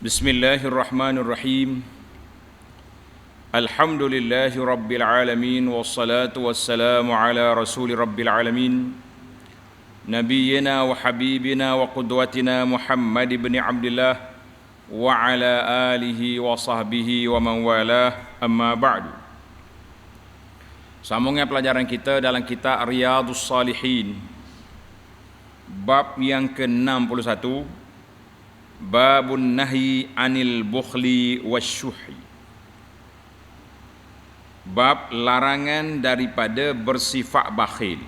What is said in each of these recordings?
Bismillahirrahmanirrahim. Alhamdulillahi rabbil alamin wassalatu wassalamu ala rasuli rabbil alamin nabiyyina wa habibina wa qudwatina Muhammad ibn Abdullah wa ala alihi wa sahbihi wa man walah, amma ba'du. Sambungnya pelajaran kita dalam kitab Riyadhus Shalihin, bab yang ke-61, babun nahyi anil bukhli wasyuhi, bab larangan daripada bersifat bakhil.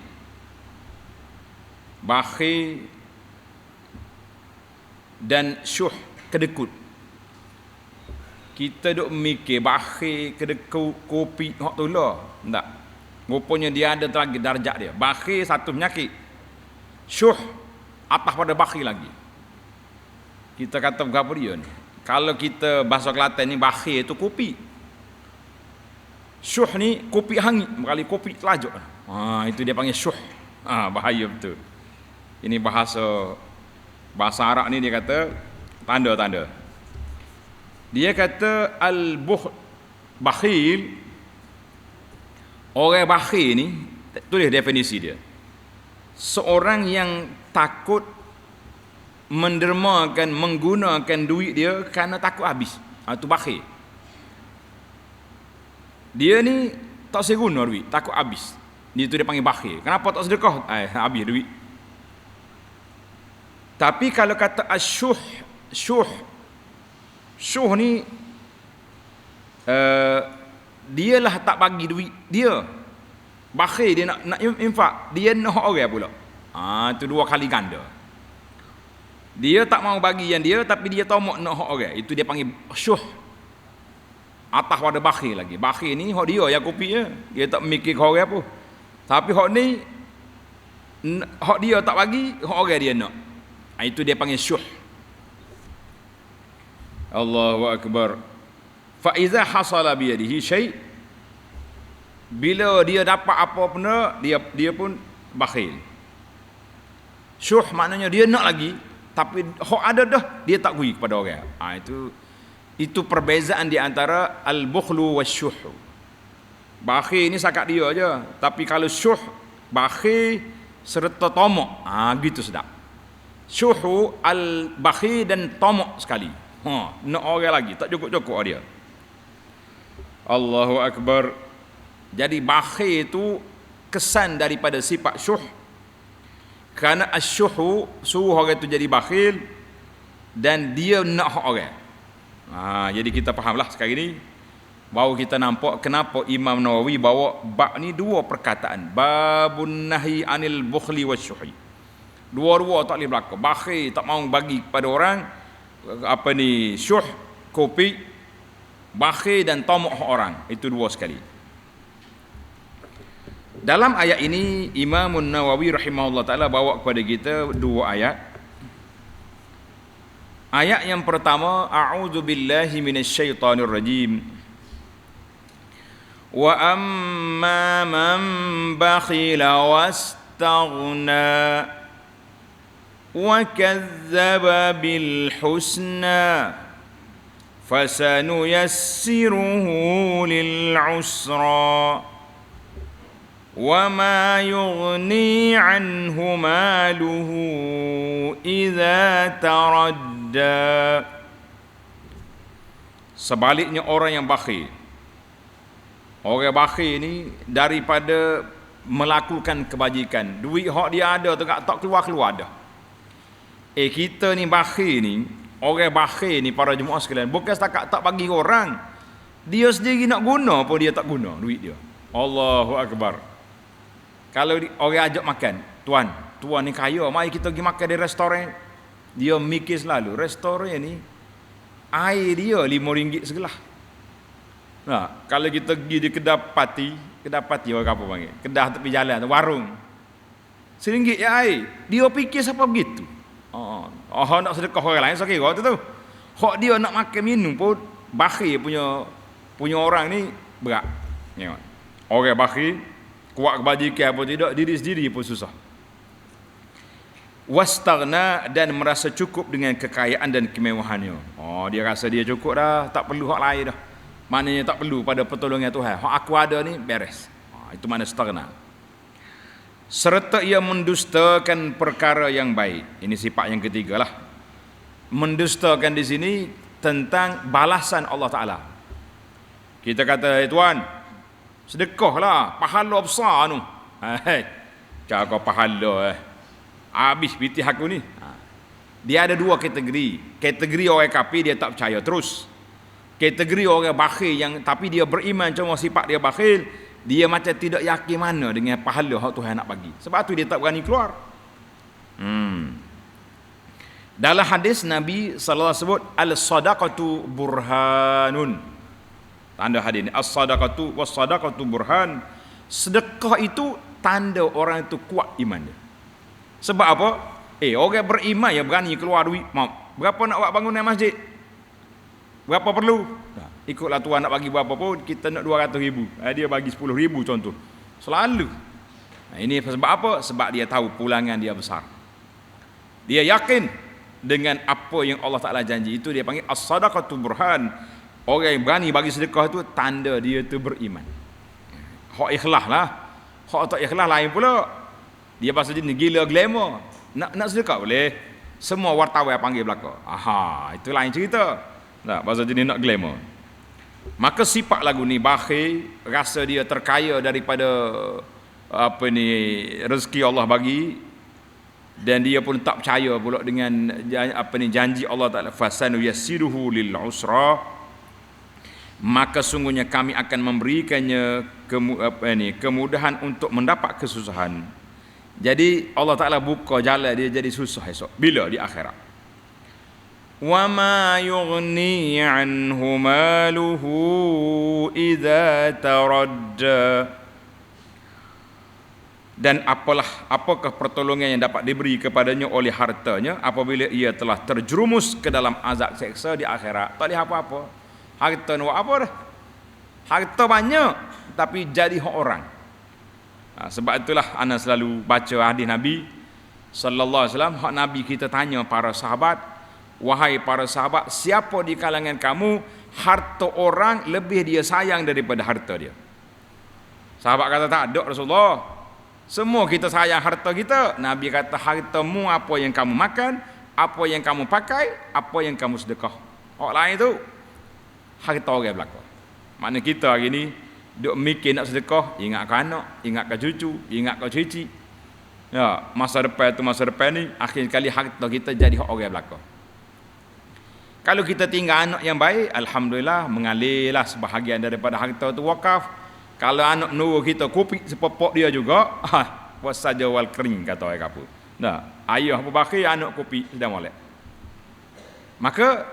Bakhil dan syuh, kedekut. Kita duk mikir bakhil, kedekut, kopi hak tu lah. Tak. Rupanya dia ada lagi darjat dia. Bakhil satu penyakit. Syuh atas pada bakhil lagi. Kita kata berapa dia ni? Kalau kita bahasa Kelantan ni, bakhil tu kopi. Syuh ni kopi hangit, kali kopi telajuk. Itu dia panggil syuh. Bahaya betul. Ini bahasa Arab ni dia kata tanda-tanda. Dia kata bakhil, orang bakhil ni, tulis definisi dia. Seorang yang takut mendermakan, menggunakan duit dia kerana takut habis. Itu bakhil. Dia ni tak seguna duit, takut habis. Dia tu dia panggil bakhil. Kenapa tak sedekah? Habis duit. Tapi kalau kata asyuh ni dialah tak bagi duit dia. Bakhil dia nak infak, dia nak orang pula. Itu dua kali ganda. Dia tak mau bagi yang dia, tapi dia tomok nak hak orang. Itu dia panggil syuh. Atas pada bakhil lagi. Bakhil ni hak dia yang kopi je. Dia tak mikir hak orang apa. Tapi hak ni hak dia tak bagi, hak orang dia nak. Itu dia panggil syuh. Allahu akbar. Fa iza hasala bi yadihi syai', bila dia dapat apa benda, dia pun bakhil. Syuh maknanya dia nak lagi, tapi hak ada dah dia tak bagi kepada orang. Itu perbezaan di antara al-bukhlu wasyuh. Bakhil ni sakat dia aja, tapi kalau syuh, bakhil serta tomok, gitu sedap. Syuh, al-bakhil dan tomok sekali. Nak orang lagi, tak cukup-cukup dia. Allahu akbar. Jadi bakhil itu kesan daripada sifat syuh. Kerana asyuhu suruh orang itu jadi bakhil dan dia nak hak orang. Jadi kita fahamlah sekarang ini, baru kita nampak kenapa Imam Nawawi bawa bab ni dua perkataan. Babun nahyi anil bukhli wasyuhi. Dua-dua tak boleh berlaku. Bakhil tak mau bagi kepada orang, syuh, kopi, bakhil dan tomok hak orang. Itu dua sekali. Dalam ayat ini Imam Nawawi rahimahullah ta'ala bawa kepada kita dua ayat. Ayat yang pertama, a'udzu billahi minasyaitonir rajim. Wa amma man bakhila wastaghna wa kadzdzaba bil husna fasanuyassiruhu lil usra وَمَا يُغْنِي عَنْهُ مَالُهُ إِذَا تَرَدَّى. Sebaliknya orang yang bakhil. Orang bakhil ni daripada melakukan kebajikan, duit hak dia ada tu tak keluar dah. Kita ni bakhil ni, orang bakhil ni para jemaah sekalian, bukan setakat tak bagi orang, dia sendiri nak guna pun dia tak guna duit dia. Allahu akbar. Kalau orang ajak makan, tuan ni kaya, mari kita pergi makan di restoran. Dia mikir selalu, restoran ni air dia RM5 segelas. Kalau kita pergi di kedai pati orang apa panggil? Kedai tepi jalan, warung. RM1 ya air. Dia fikir siapa begitu? Nak sedekah orang lain, so kira tu. Hak dia nak makan minum pun bakhil punya orang ni berat. Orang bakhil kuat kebajikan apa tidak, diri sendiri pun susah. wastaghna, dan merasa cukup dengan kekayaan dan kemewahannya. Oh, dia rasa dia cukup dah, tak perlu hak lain dah. Maknanya tak perlu pada pertolongan Tuhan. Hak aku ada ni beres. Itu mana istaghna. Serta ia mendustakan perkara yang baik. Ini sifat yang ketiga lah. Mendustakan di sini tentang balasan Allah Ta'ala. Kita kata, hey, Tuan, sedekahlah, pahala besar tu. Cakap kau pahala habis bitih aku ni. Dia ada dua kategori. Kategori orang kafir, dia tak percaya terus. Kategori orang bakhil yang tapi dia beriman, cuma sifat dia bakhil, dia macam tidak yakin mana dengan pahala yang Tuhan nak bagi. Sebab tu dia tak berani keluar. Dalam hadis Nabi sallallahu alaihi wasallam sebut al-sadaqatu burhanun. Tanda hadis ni as-sadaqatu was-sadaqatu burhan. Sedekah itu tanda orang itu kuat iman dia. Sebab apa? Orang beriman yang berani keluar duit. Berapa nak buat bangunan masjid? Berapa perlu? Ikutlah Tuhan nak bagi berapa pun, kita nak 200,000. Dia bagi 10,000 contoh. Selalu. Ini sebab apa? Sebab dia tahu pulangan dia besar. Dia yakin dengan apa yang Allah Ta'ala janji. Itu dia panggil as-sadaqatu burhan. Orang yang berani bagi sedekah itu tanda dia tu beriman. Hak ikhlas lah. Hak tak ikhlas lain pula. Dia pasal jenis gila glamour. Nak sedekah boleh. Semua wartawan panggil belakang. Itu lain cerita. Tak, pasal jenis nak glamour. Maka sifat lagu ni bakhil, rasa dia terkaya daripada rezeki Allah bagi, dan dia pun tak percaya pula dengan janji Allah Taala, fasanu yassiruhu lil usra, maka sungguhnya kami akan memberikannya kemudahan untuk mendapat kesusahan. Jadi Allah Taala buka jalan dia jadi susah esok bila di akhirat. Wa ma yughni anhu maluhu idza taradda, dan apakah pertolongan yang dapat diberi kepadanya oleh hartanya apabila ia telah terjerumus ke dalam azab seksa di akhirat. Tak boleh apa-apa. Harta nak apa dah? Harta banyak tapi jadi hak orang. Sebab itulah ana selalu baca hadis Nabi sallallahu alaihi wasallam. Hak Nabi kita tanya para sahabat, wahai para sahabat, siapa di kalangan kamu harta orang lebih dia sayang daripada harta dia? Sahabat kata tak ada Rasulullah. Semua kita sayang harta kita. Nabi kata hartamu apa yang kamu makan, apa yang kamu pakai, apa yang kamu sedekah. Orang lain tu harta orang belakang. Makna kita hari ni duk mikir nak sedekah, ingat ke anak, ingat ke cucu, ingat ke cici. Ya, masa depan ni akhir kali harta kita jadi hak orang belakang. Kalau kita tinggal anak yang baik, alhamdulillah mengalirlah sebahagian daripada harta tu wakaf. Kalau anak nurul kita kupik sepopok dia juga, buat saja wal kering kata orang kapur. Nah, ayah apa bakhil, anak kupik sudah molek. Maka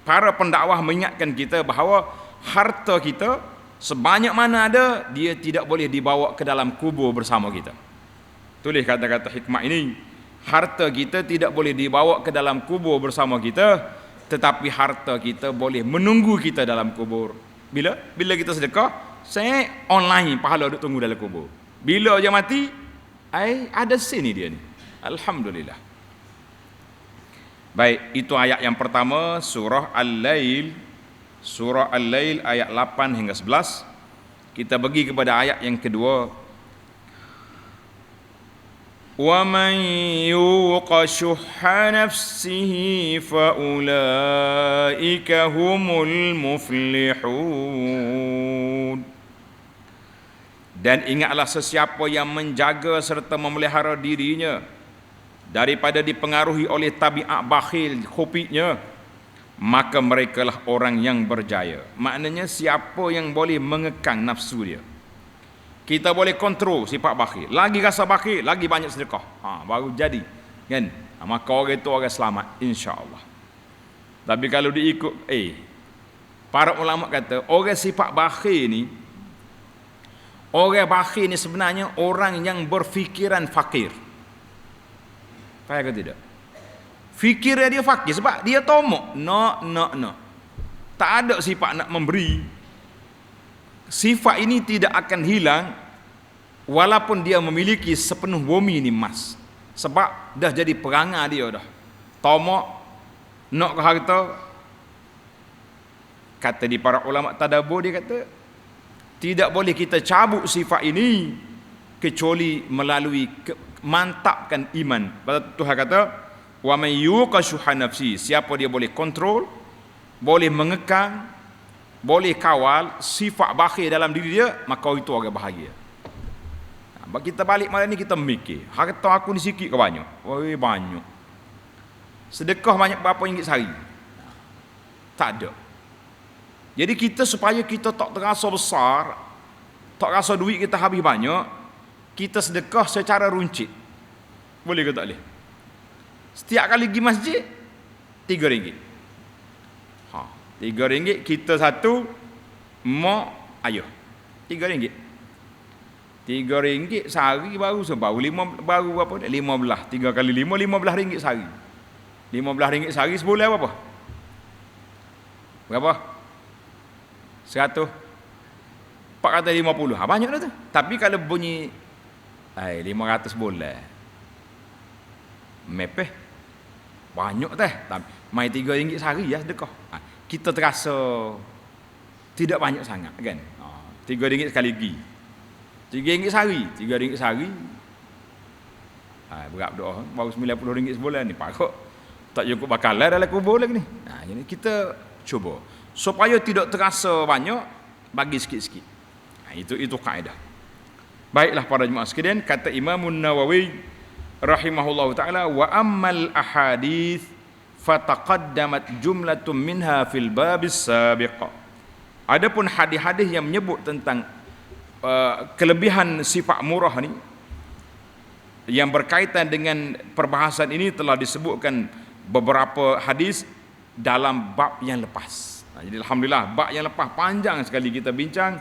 para pendakwah mengingatkan kita bahawa harta kita sebanyak mana ada, dia tidak boleh dibawa ke dalam kubur bersama kita. Tulis kata-kata hikmah ini. Harta kita tidak boleh dibawa ke dalam kubur bersama kita, tetapi harta kita boleh menunggu kita dalam kubur. Bila kita sedekah, saya online pahala duk tunggu dalam kubur. Bila dia mati, ada sini dia ni. Alhamdulillah. Baik, itu ayat yang pertama, surah Al-Lail. Surah Al-Lail ayat 8 hingga 11. Kita pergi kepada ayat yang kedua. Wa man yuqa syuhha nafsihi fa ulaika humul muflihun. Dan ingatlah sesiapa yang menjaga serta memelihara dirinya daripada dipengaruhi oleh tabiat bakhil khupiknya, maka merekalah orang yang berjaya. Maknanya siapa yang boleh mengekang nafsu dia. Kita boleh kontrol sifat bakhil. Lagi rasa bakhil, lagi banyak sedekah. Baru jadi. Kan? Maka orang itu orang selamat, insya-Allah. Tapi kalau diikut, para ulama kata, orang sifat bakhil ni, orang bakhil ni sebenarnya orang yang berfikiran fakir. Faham ke tidak? Fikirnya dia fakir sebab dia tomok. No. Tak ada sifat nak memberi. Sifat ini tidak akan hilang walaupun dia memiliki sepenuh bumi ni emas. Sebab dah jadi perangai dia dah. Tomok nak ke harta. Kata di para ulama tadabbur, dia kata tidak boleh kita cabut sifat ini kecuali melalui mantapkan iman. Tuhan kata, wa may yuqa syuha nafsi, siapa dia boleh kontrol, boleh mengekang, boleh kawal sifat bakhil dalam diri dia, maka itu orang bahagia. Kita balik malam ni kita mikir, harta aku ni sikit ke banyak? Oi, banyak. Sedekah banyak berapa ringgit sehari? Tak ada. Jadi kita supaya kita tak terasa besar, tak rasa duit kita habis banyak, kita sedekah secara runcit. Boleh ke tak boleh? Setiap kali pergi masjid, RM3. RM3 kita satu, mak, ayah. RM3. RM3 sehari baru baru berapa? 15. 3 kali 5, RM15 sehari. RM15 sehari sebulan berapa? Berapa? 100. 450. Banyak dah tu. Tapi kalau bunyi 500 bulan. Mepeh. Banyak teh. Mai RM3 sehari ya sedekah. Kita terasa tidak banyak sangat kan. RM3 sekali pergi. RM3 sehari. RM3 sehari. Berat doa. Baru RM90 sebulan ni. Pakok. Tak cukup bakalan dalam kubur lagi ni. Jadi kita cuba. Supaya tidak terasa banyak, bagi sikit-sikit. Itu kaedah. Baiklah para jemaah sekalian, kata Imam Nawawi rahimahullahu taala, wa ammal ahadits fataqaddamat jumlatun minha fil babis sabiq. Adapun hadis-hadis yang menyebut tentang kelebihan sifat murah ni yang berkaitan dengan perbahasan ini telah disebutkan beberapa hadis dalam bab yang lepas. Jadi alhamdulillah bab yang lepas panjang sekali kita bincang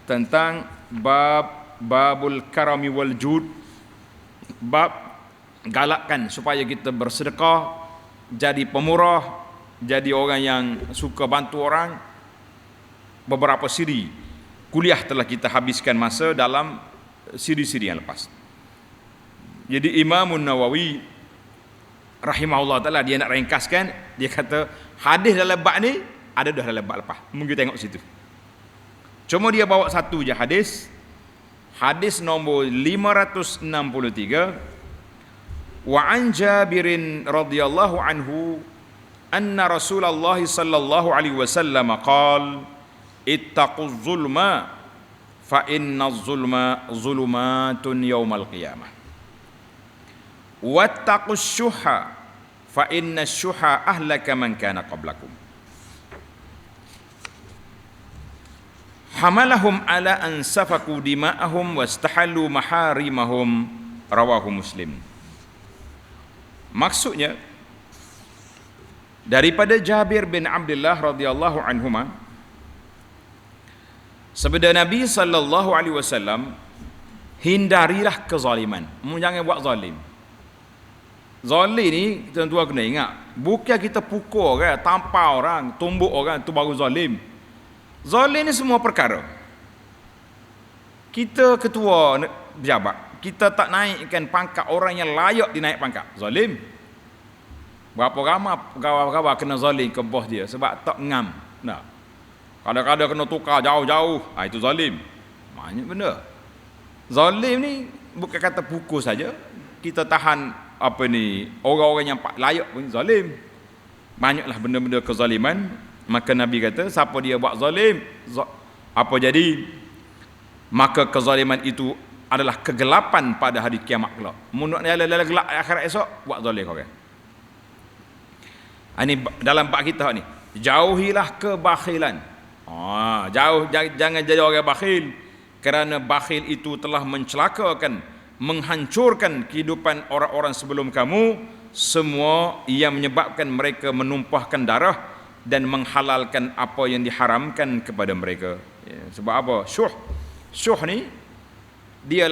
tentang babul karami wal jud, bab galakkan supaya kita bersedekah, jadi pemurah, jadi orang yang suka bantu orang. Beberapa siri kuliah telah kita habiskan masa dalam siri-siri yang lepas. Jadi Imam Nawawi rahimahullah taala dia nak ringkaskan, dia kata hadis dalam bab ni ada dah dalam bab lepas. Mungkin tengok situ. Cuma dia bawa satu je hadis. Hadis nombor 563. Wa an Jabirin radhiyallahu anhu anna Rasulullah sallallahu alaihi wasallam qala ittaquz zulma fa inna zulma zulumatun yaumal qiyamah. Wattaqus syuha fa inna syuha ahlaka man kana qablakum. Hamalahum ala an safaku dima'ahum wastahallu maharimahum, rawahu Muslim. Maksudnya daripada Jabir bin Abdullah radhiyallahu anhuma, sabda Nabi sallallahu alaihi wasallam, hindarilah kezaliman. Jangan buat zalim. Zalim ni tuan-tuan kena ingat, bukan kita pukul orang, tampar orang, tumbuk orang tu baru zalim. Zalim ni semua perkara. Kita ketua pejabat, kita tak naikkan pangkat orang yang layak dinaik pangkat, zalim. Berapa ramai pegawai-pegawai kena zalim ke bos dia sebab tak ngam. Nah, kadang-kadang kena tukar jauh-jauh, itu zalim. Banyak benda. Zalim ni bukan kata pukul saja. Kita tahan orang-orang yang layak pun zalim. Banyaklah benda-benda kezaliman. Maka Nabi kata, siapa dia buat zalim, apa jadi? Maka kezaliman itu adalah kegelapan pada hari kiamat kelak. Mundur ni adalah gelap akhirat esok, buat zalim orang. Ini dalam bab kita ni. Jauhilah kebakhilan. Jangan jadi orang bakhil, kerana bakhil itu telah mencelakakan, menghancurkan kehidupan orang-orang sebelum kamu, semua yang menyebabkan mereka menumpahkan darah dan menghalalkan apa yang diharamkan kepada mereka. Sebab apa? Syuh ni dia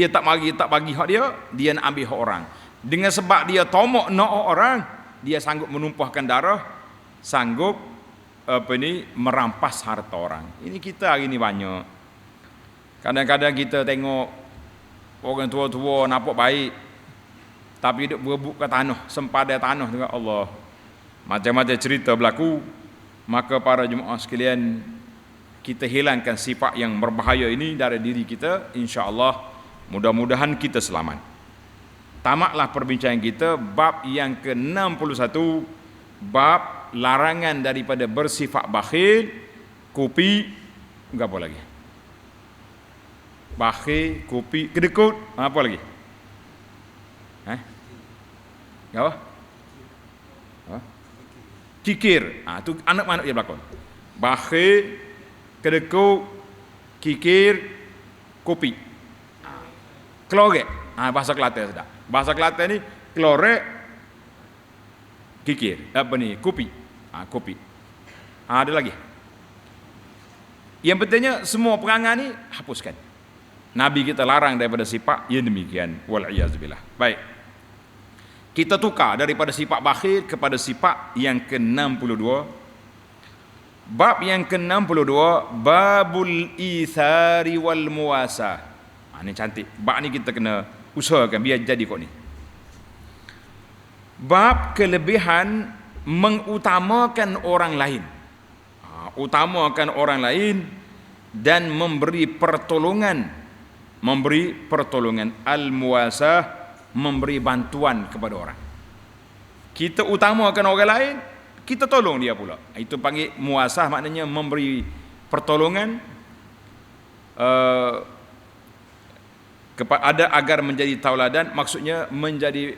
tak bagi hak dia nak ambil hak orang. Dengan sebab dia tomok nak hak orang, dia sanggup menumpahkan darah, sanggup merampas harta orang. Ini kita hari ni banyak. Kadang-kadang kita tengok orang tua-tua nampak baik, tapi duk berebut ke tanah, sempadan tanah dengan Allah. Macam-macam cerita berlaku. Maka para jemaah sekalian, kita hilangkan sifat yang berbahaya ini dari diri kita, insya-Allah mudah-mudahan kita selamat. Tamatlah perbincangan kita bab yang ke-61, bab larangan daripada bersifat bakhil, kopi, enggak apa lagi? Bakhil, kopi, kedekut, apa lagi? Apa? Kikir. Tu anak-anak dia berlakon. Bakhil, kedekut, kikir, kopi. Klorek. Bahasa Kelantan sudah. Bahasa Kelantan ni klorek, kikir. Apa ni? Kopi. Kopi. Ada lagi. Yang pentingnya semua perangai ni hapuskan. Nabi kita larang daripada sifat yang demikian. Wal'iyazubillah. Baik. Kita tukar daripada sifat bakhil kepada sifat yang ke-62. Bab yang ke-62, babul ithari wal muwasah. Ini cantik. Bab ni kita kena usahakan biar jadi kok ni. Bab kelebihan mengutamakan orang lain. Utamakan orang lain dan memberi pertolongan. Memberi pertolongan. Al-muwasah, memberi bantuan kepada orang. Kita utamakan orang lain, kita tolong dia pula. Itu panggil muasah, maknanya memberi pertolongan ada agar menjadi tauladan, maksudnya menjadi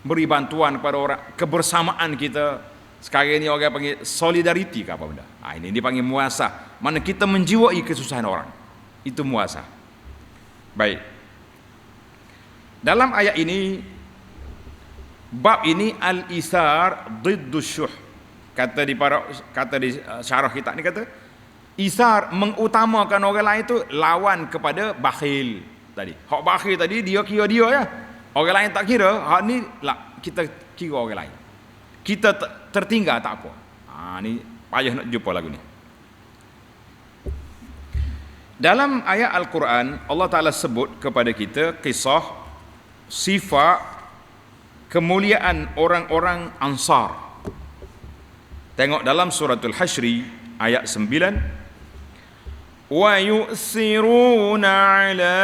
beri bantuan kepada orang, kebersamaan kita. Sekarang ini orang panggil solidariti ke apa benda. Ini dipanggil muasah, mana kita menjiwai kesusahan orang. Itu muasah. Baik. Dalam ayat ini, bab ini al-isar diddu syuh. Kata di syarah kita ni kata, isar mengutamakan orang lain itu lawan kepada bakhil tadi. Hak bakhil tadi dia kira dia ya. Orang lain tak kira, hak ni lah kita kira orang lain. Kita tertinggal tak apa. Ni payah nak jumpa lagu ni. Dalam ayat Al-Quran, Allah Ta'ala sebut kepada kita kisah sifat kemuliaan orang-orang Ansar. Tengok dalam suratul Hasyri ayat 9, wa yu'thiruna ala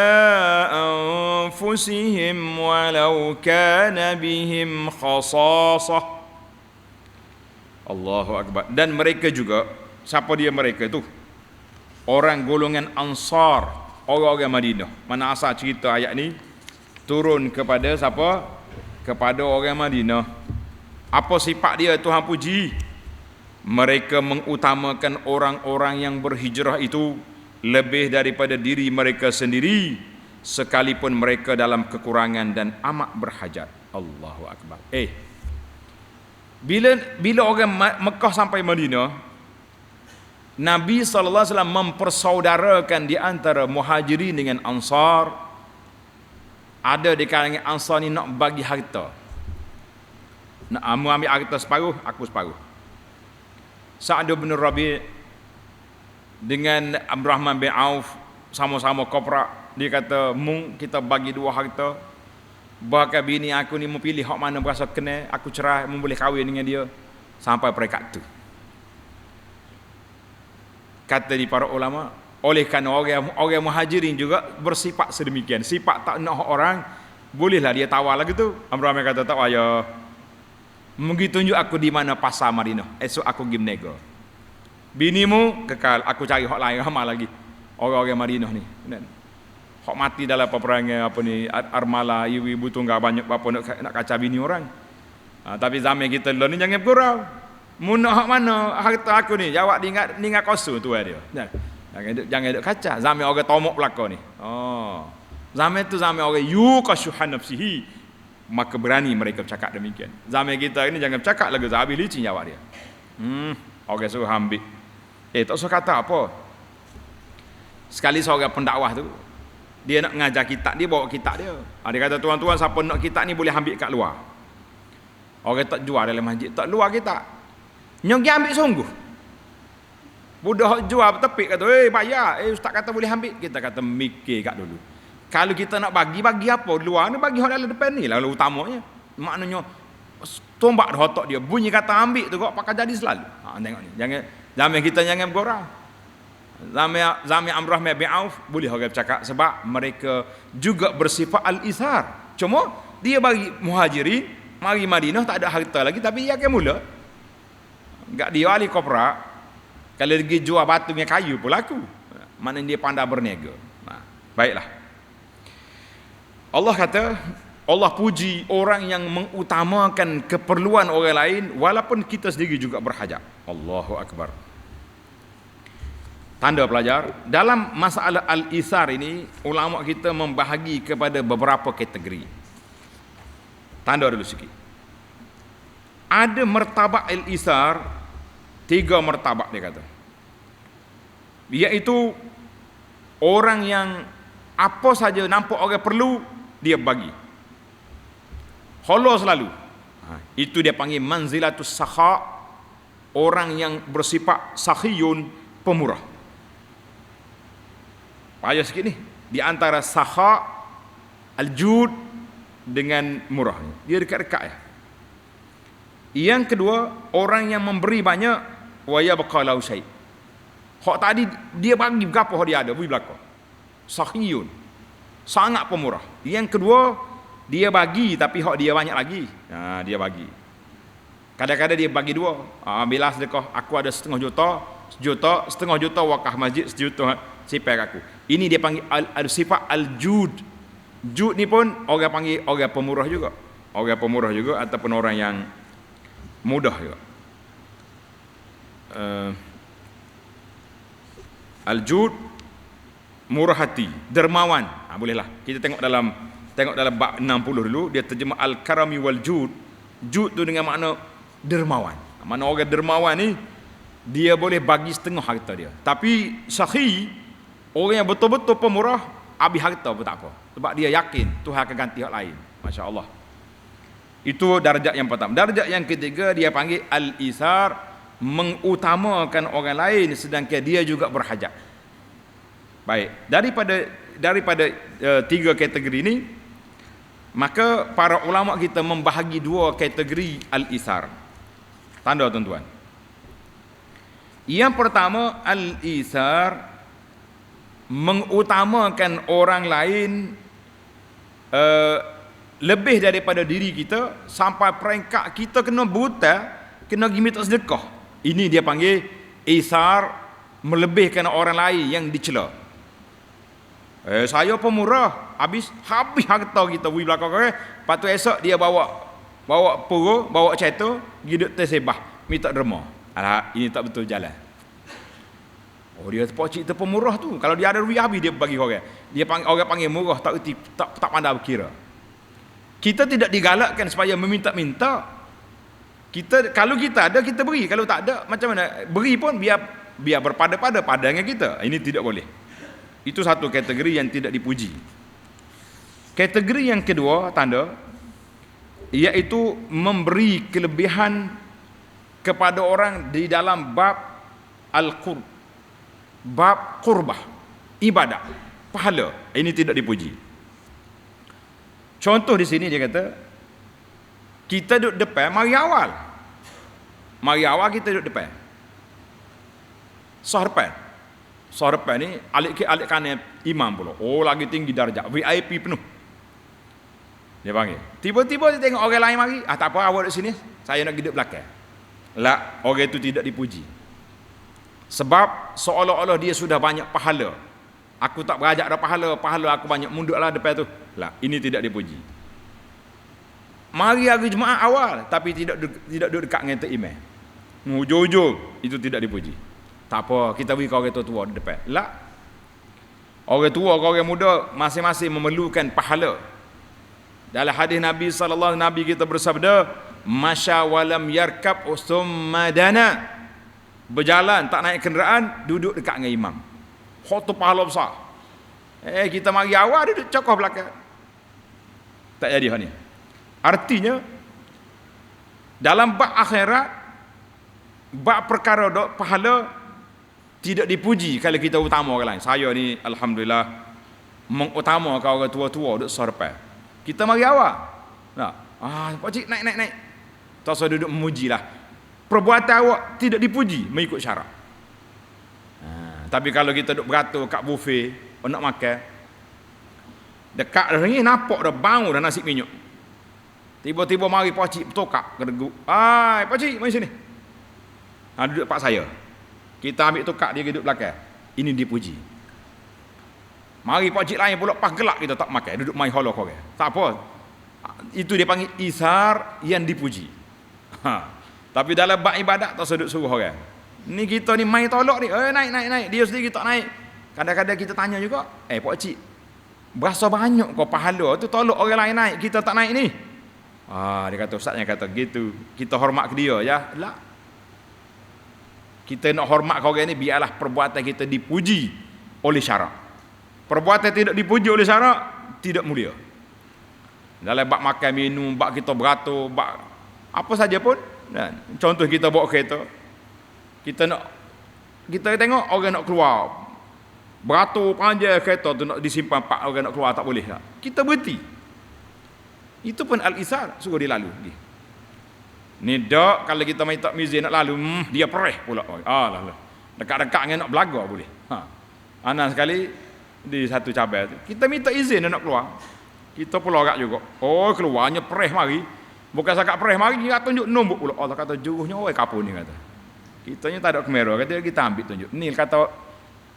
anfusihim walau kana bihim khasasah. Allahu akbar. Dan mereka juga, siapa dia mereka tu? Orang golongan Ansar, orang-orang Madinah. Mana asal cerita ayat ni? Turun kepada siapa? Kepada orang Madinah. Apa sifat dia Tuhan puji? Mereka mengutamakan orang-orang yang berhijrah itu lebih daripada diri mereka sendiri, sekalipun mereka dalam kekurangan dan amat berhajat. Allahu akbar. Bila orang Mekah sampai Madinah, Nabi sallallahu alaihi wasallam mempersaudarakan di antara Muhajirin dengan Ansar. Ada di kalangan Ansar ni nak bagi harta. Nak ambil harta separuh, aku separuh. Sa'd bin Rabi' dengan Abdurrahman bin Auf sama-sama koprak. Dia kata, "Mung kita bagi dua harta. Bahkan bini aku ni mau pilih hak mana berasa kena, aku cerai, mau boleh kahwin dengan dia." Sampai peringkat tu. Kata di para ulama, oleh kerana orang Muhajirin juga bersifat sedemikian. Sifat tak nak orang, bolehlah dia tawar lagi tu. Abdurrahman kata, "Tak payah. Mungkin tunjuk aku di mana pasar Madinah. Esok aku pergi berniaga. Binimu kekal, aku cari hak lain ramai lagi. Orang-orang Madinah ni. Hak mati dalam peperangan apa ni, Armala, ibu-ibu tunggal banyak apa nak kacau bini orang. Tapi zaman kita dulu ni jangan bergurau. Munah hak mana harta aku ni? Jawab ingat kosong tu dia. Jangan duk kacau. Zaman orang tomok belaka ni. Zaman tu zaman orang yuqashuhan nafsihi. Maka berani mereka bercakap demikian. Zaman kita ini jangan bercakap lagi, habis licin jawab dia. Orang suruh ambil. Tak usah kata apa. Sekali seorang pendakwah tu, dia nak mengajar kitab, dia bawa kitab dia. Dia kata, "Tuan-tuan, siapa nak kitab ni boleh ambil kat luar." Orang tak jual dalam masjid, tak luar kitab. Nyogi ambil sungguh. Budak jual bertepik kata, "Bayar." Ustaz kata boleh ambil. Kita kata mikir kat dulu. Kalau kita nak bagi apa? Luar ni bagi hak dalam depan ni lah utamanya. Maknanya tombak dah otak dia. Bunyi kata ambil tu kok pakai jadi selalu. Tengok ni. Jangan zaman kita jangan bergurau. Zaman Amrah bin Auf boleh orang bercakap sebab mereka juga bersifat al-ithar. Cuma dia bagi muhajirin mari Madinah tak ada harta lagi tapi dia akan mula. Enggak dia ahli kopra. Kalau pergi jual batu dengan kayu pun laku. Maknanya dia pandai berniaga. Baiklah. Allah kata, Allah puji orang yang mengutamakan keperluan orang lain walaupun kita sendiri juga berhajat. Allahu Akbar. Tanda pelajar, dalam masalah al-ithar ini, ulama kita membahagi kepada beberapa kategori. Tanda dulu sikit. Ada martabat al-ithar, 3 martabat dia kata. Iaitu orang yang apa saja nampak orang perlu, dia bagi. Holo selalu. Itu dia panggil manzilatus sakha, orang yang bersifat sakhiyun, pemurah. Payah sikit ni. Di antara sakha, al-jud dengan murah. Dia dekat-dekat ya. Yang kedua, orang yang memberi banyak, wa yabqa lahu syai'. Hak tadi dia bagi berapa hak dia ada, beri belaka. Sakhiyun. Sangat pemurah. Yang kedua, dia bagi tapi hak dia banyak lagi. Dia bagi. Kadang-kadang dia bagi 2. Bila sedekah aku ada setengah juta wakaf masjid, 1 juta sipai aku. Ini dia panggil sifat al-jud. Jud ni pun orang panggil orang pemurah juga. Orang pemurah juga ataupun orang yang mudah juga. Al-jud, murah hati, dermawan. Bolehlah. Kita tengok dalam bab 60 dulu, dia terjemah al-karami wal jud. Jud tu dengan makna dermawan. Mana orang dermawan ni dia boleh bagi setengah harta dia. Tapi sakhi, orang yang betul-betul pemurah, habis harta pun tak apa. Sebab dia yakin Tuhan akan ganti hak lain. Masya-Allah. Itu darjat yang pertama. Darjat yang ketiga dia panggil al-ithar, mengutamakan orang lain sedangkan dia juga berhajat. Baik, daripada 3 kategori ini, maka para ulama kita membahagi 2 kategori al-ithar. Tanda tuan-tuan. Yang pertama, al-ithar mengutamakan orang lain lebih daripada diri kita sampai peringkat kita kena buta, kena pergi minta sedekah. Ini dia panggil ithar, melebihkan orang lain yang dicela. Saya pemurah, habis harta kita beri belakang orang, lepas tu esok dia bawa pura, bawa cerita, pergi duk tersebah, minta derma. Alah, ini tak betul jalan. Dia pocik tu pemurah tu. Kalau dia ada duit habis dia bagi orang. Orang panggil murah, tak erti, tak pandai berkira. Kita tidak digalakkan supaya meminta-minta. Kalau kita ada, kita beri. Kalau tak ada, macam mana? Beri pun biar berpada-pada dengan kita. Ini tidak boleh. Itu satu kategori yang tidak dipuji. Kategori yang kedua, tanda, iaitu memberi kelebihan kepada orang di dalam bab al-qurb, bab qurbah, ibadah, pahala. Ini tidak dipuji. Contoh di sini dia kata, kita duduk depan, mari awal kita duduk depan. Sahrepan ni alik kanan imam pula. Oh, lagi tinggi darjat, VIP penuh. Dia panggil. Tiba-tiba dia tengok orang lain mari. Tak apa, awak duduk sini. Saya nak duduk belakang. Lah, orang itu tidak dipuji. Sebab seolah-olah dia sudah banyak pahala. Aku tak berajak dah pahala aku banyak, munduklah depan tu. Lah, ini tidak dipuji. Mari hari Jumaat awal tapi tidak duduk dekat dengan imam. Hujung-hujung, itu tidak dipuji. Tak apa, kita beri kau orang tua di depan. Lah. Orang tua, orang muda masing-masing memerlukan pahala. Dalam hadis Nabi sallallahu alaihi wasallam, Nabi kita bersabda, "Masya walam yarkab usumma dana." Berjalan tak naik kenderaan, duduk dekat dengan imam. Khotu pahala besar. Kita mari awal duduk cokoh belakang. Tak jadi hal ni. Artinya dalam bab akhirat, bab perkara pahala tidak dipuji kalau kita utama orang lain. Saya ni alhamdulillah mengutamakan orang tua-tua duduk sorpan. Kita mari awal. Nah, pak cik naik. Tak usah duduk memujilah. Perbuatan awak tidak dipuji mengikut syarak. Tapi kalau kita duduk beratur kat buffet, nak makan, dekat dah ni nampak dah bau dah nasi minyak. Tiba-tiba mari pak cik bertokak kedegu. Pak cik mari sini. Duduk pak saya. Kita ambil tokak dia duduk belakang. Ini dipuji. Mari pak cik lain pula pas gelak kita tak makan, duduk mai holok orang. Tak apa. Itu dia panggil isar yang dipuji. Tapi dalam bab ibadat tak sedut suruh orang. Ni kita ni mai tolak ni, naik. Dia sendiri tak naik. Kadang-kadang kita tanya juga, pak cik, berasa banyak kau pahala tu tolak orang lain naik, kita tak naik ni. Dia kata ustaznya kata gitu. Kita hormat ke dia ya. Lah. Kita nak hormat ke orang ni biarlah perbuatan kita dipuji oleh syarak. Perbuatan tidak dipuji oleh syarak tidak mulia. Dalam bab makan minum, bab kita beratur, bab apa saja pun. Dan contoh kita bawa kereta, kita tengok orang nak keluar, beratur panjang kereta tu nak disimpan pak orang nak keluar tak boleh tak. Kita berhenti. Itu pun al-isar, suruh dia lalu. Ni dak kalau kita main tak muzik nak lalu, dia perih pula. Lah. Dekat-dekat dengan nak belaga boleh. Anak sekali di satu cabai tu, kita minta izin nak keluar. Kita pula agak juga. Keluarnya perih mari. Bukan sakat perih mari, dia tunjuk nombok pula. Allah kata juruhnya kapur ni kata. Kitanya tak ada kamera, kata kita ambil tunjuk. Ni kata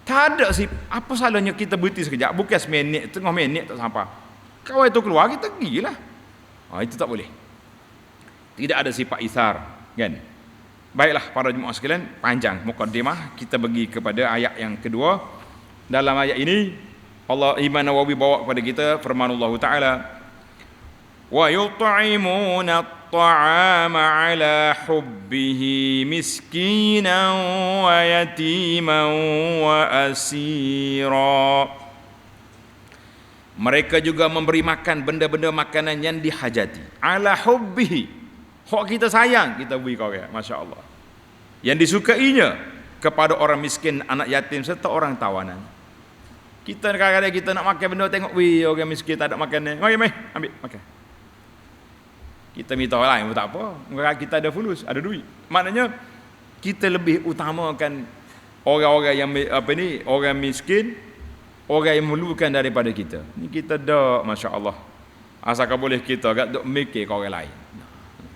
tak ada sih. Apa salahnya kita berhenti sekejap, bukan seminit, tengah minit tak sampai. Kalau itu keluar kita pergilah. Itu tak boleh. Tidak ada sifat isar, kan? Baiklah para jemaah sekalian, panjang mukadimah, kita pergi kepada ayat yang kedua. Dalam ayat ini Allah Imam Nawawi bawa kepada kita firman Allah Taala, wa yut'imuna at-ta'ama 'ala hubbihi miskinan wa yatiman wa asira. Mereka juga memberi makan benda-benda makanan yang dihajati. 'Ala hubbihi, hak kita sayang kita beri kau ya, masya-Allah. Yang disukainya kepada orang miskin, anak yatim serta orang tawanan. Kita kadang-kadang kita nak makan benda tengok orang miskin tak ada makan. Mari ambil makan. Kita minta orang lain tak apa. Kita ada fulus, ada duit. Maknanya kita lebih utamakan orang-orang yang orang miskin, orang yang memerlukan daripada kita. Ni kita dak masya-Allah. Asalkan boleh kita agak duk mikir ke orang lain.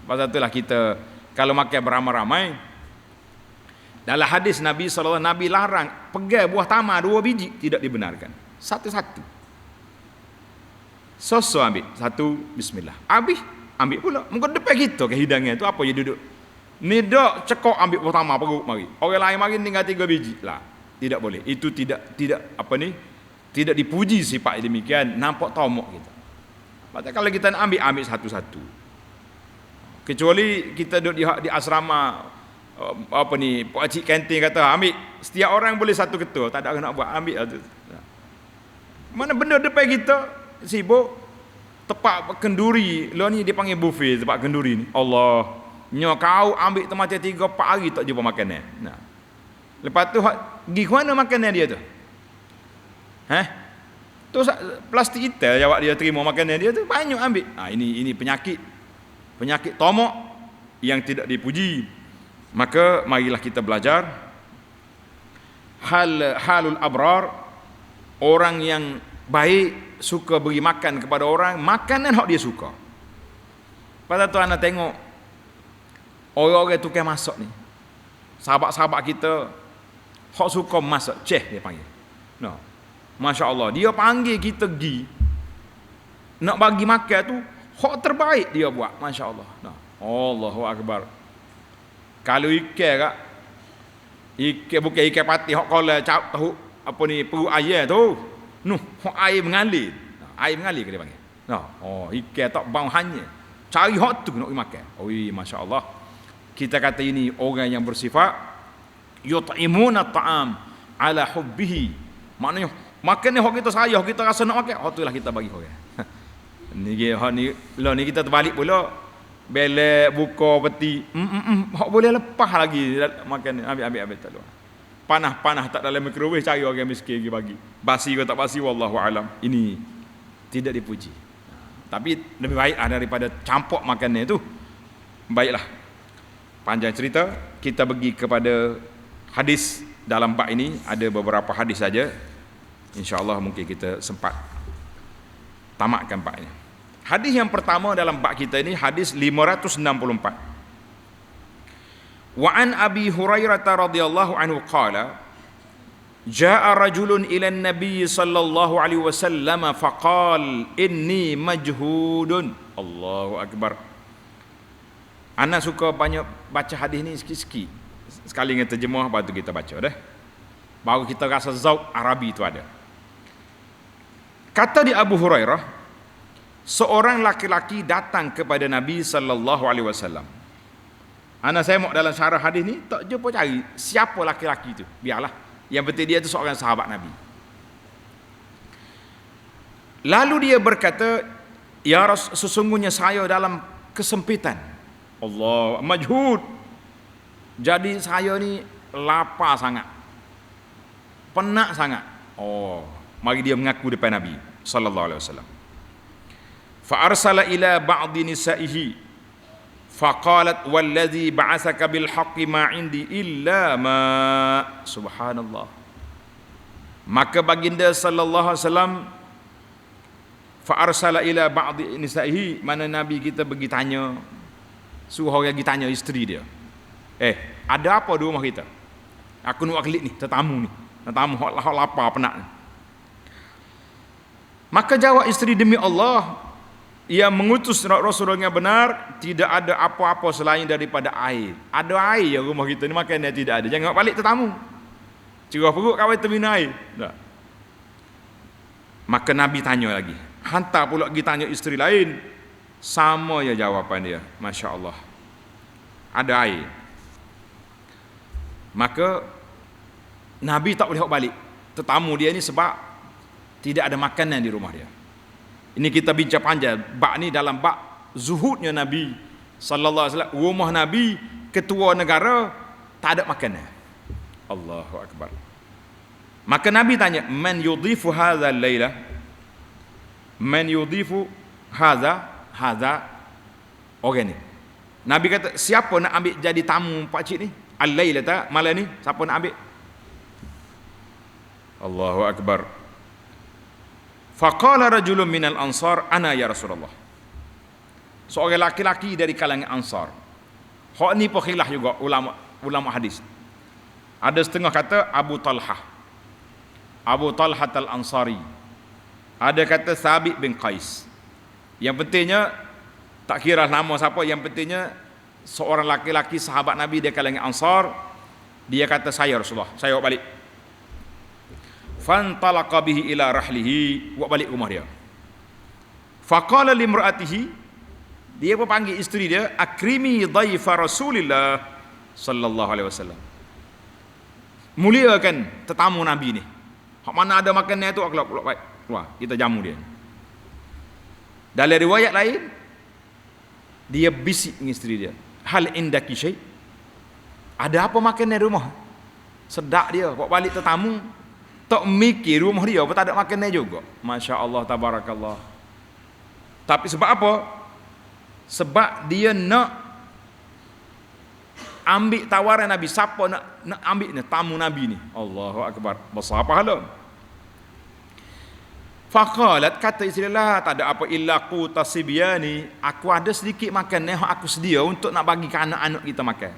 Pasal itulah kita kalau makan beramai-ramai, dalam hadis Nabi SAW, Nabi larang pegang buah tamar 2 biji, tidak dibenarkan. Satu-satu. Sosok ambil. Satu, bismillah. Habis, ambil pula. Mungkin depan kita ke hidangan tu, apa je duduk. Ni dak cekok ambil buah tamar perut mari. Orang lain mari tinggal 3 biji. Lah, tidak boleh. Itu tidak tidak dipuji sifat demikian, nampak tomok kita. Maksudnya kalau kita nak ambil satu-satu. Kecuali kita duduk di asrama, pak cik kantin kata ambil, setiap orang boleh satu ketul, tak ada orang nak buat, ambil tu. Mana benda depan kita sibuk tepat kenduri, lo ni dia panggil buffet tempat kenduri ni. Allah, nyo kau ambil tempat 3-4 hari tak jumpa makanan. Lepas tu pergi ke mana makanan dia tu? Tu plastik hitam jawab dia terima makanan dia tu banyak ambil. Ini penyakit tomok yang tidak dipuji. Maka marilah kita belajar halul abrar, orang yang baik suka beri makan kepada orang makanan hak dia suka. Pada tu anda tengok orang-orang tukang masak ni, sahabat-sahabat kita hak suka masak, chef dia panggil. Masya-Allah, dia panggil kita pergi nak bagi makan tu hak terbaik dia buat, masya-Allah. Allahu akbar. Kalau ikan bukan ikan pati hok kola tahu apa ni perut air tu. Hok air mengalir. Air mengalir ke dia panggil. Ikan tak bau hanya. Cari hok tu nak makan. Masya-Allah. Kita kata ini orang yang bersifat yut'imuna ta'am ala hubbihi. Maknanya makan ni hok kita sayang, kita rasa nak makan, hok itulah kita bagi orang. Ni kita terbalik pula. Belek buka peti hok boleh lepas lagi makan ni, ambil tak luar. panah-panah tak dalam mikrowave, cari orang miskin pergi bagi. Basi ke tak basi, wallahu alam. Ini tidak dipuji. Tapi lebih baiklah daripada campur makannya itu. Baiklah. Panjang cerita, kita pergi kepada hadis dalam bab ini. Ada beberapa hadis saja. InsyaAllah mungkin kita sempat tamatkan bab ini. Hadis yang pertama dalam bab kita ini, hadis 564. Wa an Abi Hurairah radhiyallahu anhu qala jaa rajulun ila an-nabiy sallallahu alaihi wasallam faqal inni majhudun. Allahu akbar. Ana suka banyak baca hadis ni sikit-sikit. Sekali dengan terjemah baru kita baca dah. Baru kita rasa zauq Arabi itu ada. Kata di Abu Hurairah, seorang laki-laki datang kepada Nabi sallallahu alaihi wasallam. Ana saya mau dalam syarah hadis ni tak jumpa cari siapa laki-laki itu. Biarlah. Yang penting dia itu seorang sahabat Nabi. Lalu dia berkata, ya Rasul, sesungguhnya saya dalam kesempitan. Allah, majhud. Jadi saya ni lapar sangat. Penat sangat. Oh, mari dia mengaku depan Nabi sallallahu alaihi wasallam. Fa arsala ila ba'di nisaihi faqalat wallazi ba'athaka bil haqqi ma indi illa ma. Subhanallah. Maka baginda sallallahu alaihi wasallam fa arsala ila ba'di nisaihi, mana Nabi kita pergi tanya, suruh orang pergi tanya isteri dia, ada apa di rumah kita? Aku nak kelik ni, tetamu ni, tetamu hok lapar penat ni. Maka jawab isteri, demi Allah, ia mengutus Rasulullah yang benar, tidak ada apa-apa selain daripada air. Ada air ya rumah kita ni, makannya tidak ada. Jangan balik tetamu. Cerah perut kawai terminum air. Tak. Maka Nabi tanya lagi. Hantar pula pergi tanya isteri lain. Sama ya jawapan dia. Masya Allah. Ada air. Maka Nabi tak boleh balik tetamu dia ni sebab tidak ada makanan di rumah dia. Ini kita bincang panjang. Bab ni dalam bab zuhudnya Nabi sallallahu alaihi wasallam. Rumah Nabi, ketua negara, tak ada makanan. Allahu akbar. Maka Nabi tanya, man yudhifu hadha al-laila? Man yudhifu hadha orang ni. Nabi kata, siapa nak ambil jadi tamu pak cik ni? Al-laila tak malam ni, siapa nak ambil? Allahu akbar. Faqala rajulun minal ansar, ana ya Rasulullah. Seorang laki-laki dari kalangan Ansar. Hak ni pun khilaf juga ulama hadis. Ada setengah kata Abu Talhah al-Ansari. Ada kata Thabit bin Qais. Yang pentingnya tak kira nama siapa, yang pentingnya seorang laki-laki sahabat Nabi dari kalangan Ansar. Dia kata, saya Rasulullah, saya bawa balik. Fantalaqa bihi ila rahlihi, bawa balik rumah dia. Faqala limra'atihi, dia pun panggil isteri dia, akrimi dhaifa Rasulillah sallallahu alaihi wasallam. Muliakan tetamu Nabi ni. Hak mana ada makanan tu keluar, kita jamu dia. Dalam riwayat lain, dia bisik dengan isteri dia, hal indaki syai? Ada apa makanan di rumah? Sedap dia, bawa balik tetamu, tak mikir rumah dia apa tak ada makanan juga. Masya Allah, tabarakallah. Tapi sebab apa? Sebab dia nak ambil tawaran Nabi. Siapa nak ambil ni? Tamu Nabi ni. Allahu akbar. Besar pahala. Faqalat, kata isteri lah, tak ada apa illa qutasibyani, aku ada sedikit makan yang aku sedia untuk nak bagi ke anak-anak kita makan.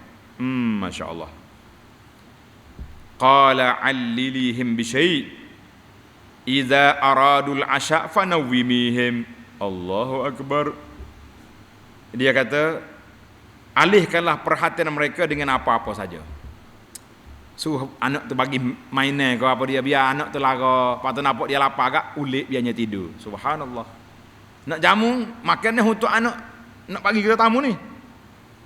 Masya Allah. Qala allilihim bisyai' idza aradul asya' fanawwimihim. Allahu akbar. Dia kata, alihkanlah perhatian mereka dengan apa-apa saja. Suruh anak tu bagi mainan ke apa dia, biar anak tu lara, lepas tu nampak dia lapar agak, ulik biarnya tidur. Subhanallah. Nak jamu makan untuk anak, nak bagi kita tamu ni.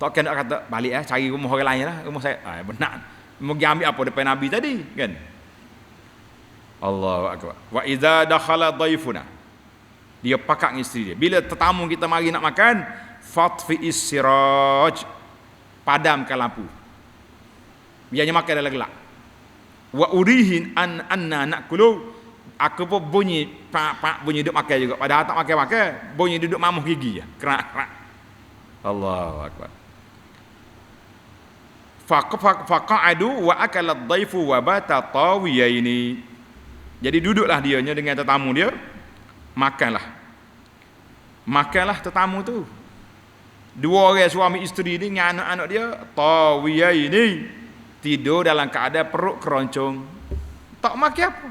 Tak kena kata balik cari rumah orang lain lah, rumah saya. Benar. Mau ambil apa depan Nabi tadi, kan? Allahu akbar. Wa idza dakhala dhaifuna, dia pakak dengan isteri dia. Bila tetamu kita mari nak makan, fatfi'is siraj, padamkan lampu. Biarnya makan dalam gelap. wa urihin anna nakulu, aku pun bunyi pak bunyi duduk makan juga, padahal tak makan bunyi duduk mamuh gigi ya, kerak. Allahu akbar. Faqa'adu wa akala ad-dhaifu wa bata tawiyaini. Jadi duduklah dianya dengan tetamu dia, makanlah tetamu tu. Dua orang suami isteri ni dengan anak-anak dia tawiyaini, tidur dalam keadaan perut keroncong. Tak makan apa.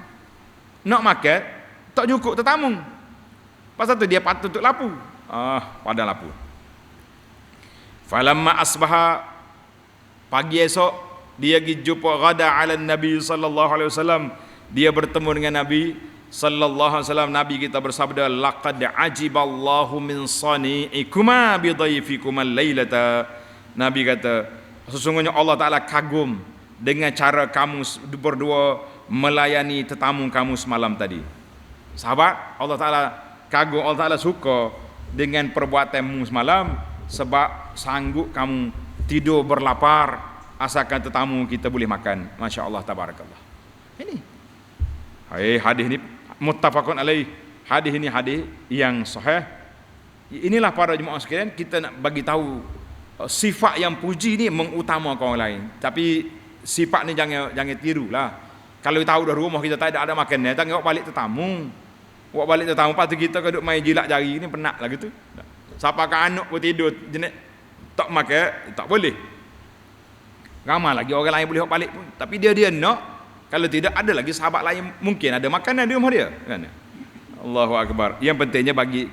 Nak makan tak cukup tetamu. Pasal tu dia patut untuk lapu. Pada lapu. Falamma asbaha, pagi esok dia pergi jumpa ghada ala Nabi sallallahu alaihi wasallam. Dia bertemu dengan Nabi sallallahu alaihi wasallam. Nabi kita bersabda, laqad ajiballahu min sani'ikuma bi dhaifikuma lailata. Nabi kata, sesungguhnya Allah Taala kagum dengan cara kamu berdua melayani tetamu kamu semalam tadi. Sahabat, Allah Taala kagum, Allah Taala suka dengan perbuatanmu semalam, sebab sanggup kamu tidur berlapar asalkan tetamu kita boleh makan. Masya Allah, tabarakallah. Ini hadis ni muttafaqun alaih. Hadis ini hadis yang sahih. Inilah para jemaah sekalian, kita nak bagi tahu sifat yang puji ni mengutamakan orang lain. Tapi sifat ni jangan tirulah. Kalau tahu dah rumah kita tak ada makan, tak bawa balik tetamu. Bawa balik tetamu, lepas tu kita duduk main jilat jari ni, penat lah gitu. Siapa kan anak pun tidur jenis tak makan, tak boleh. Ramai lagi orang lain boleh bawa balik pun, tapi dia nak. Kalau tidak, ada lagi sahabat lain mungkin ada makanan di rumah dia kan? Allahu akbar. Yang pentingnya bagi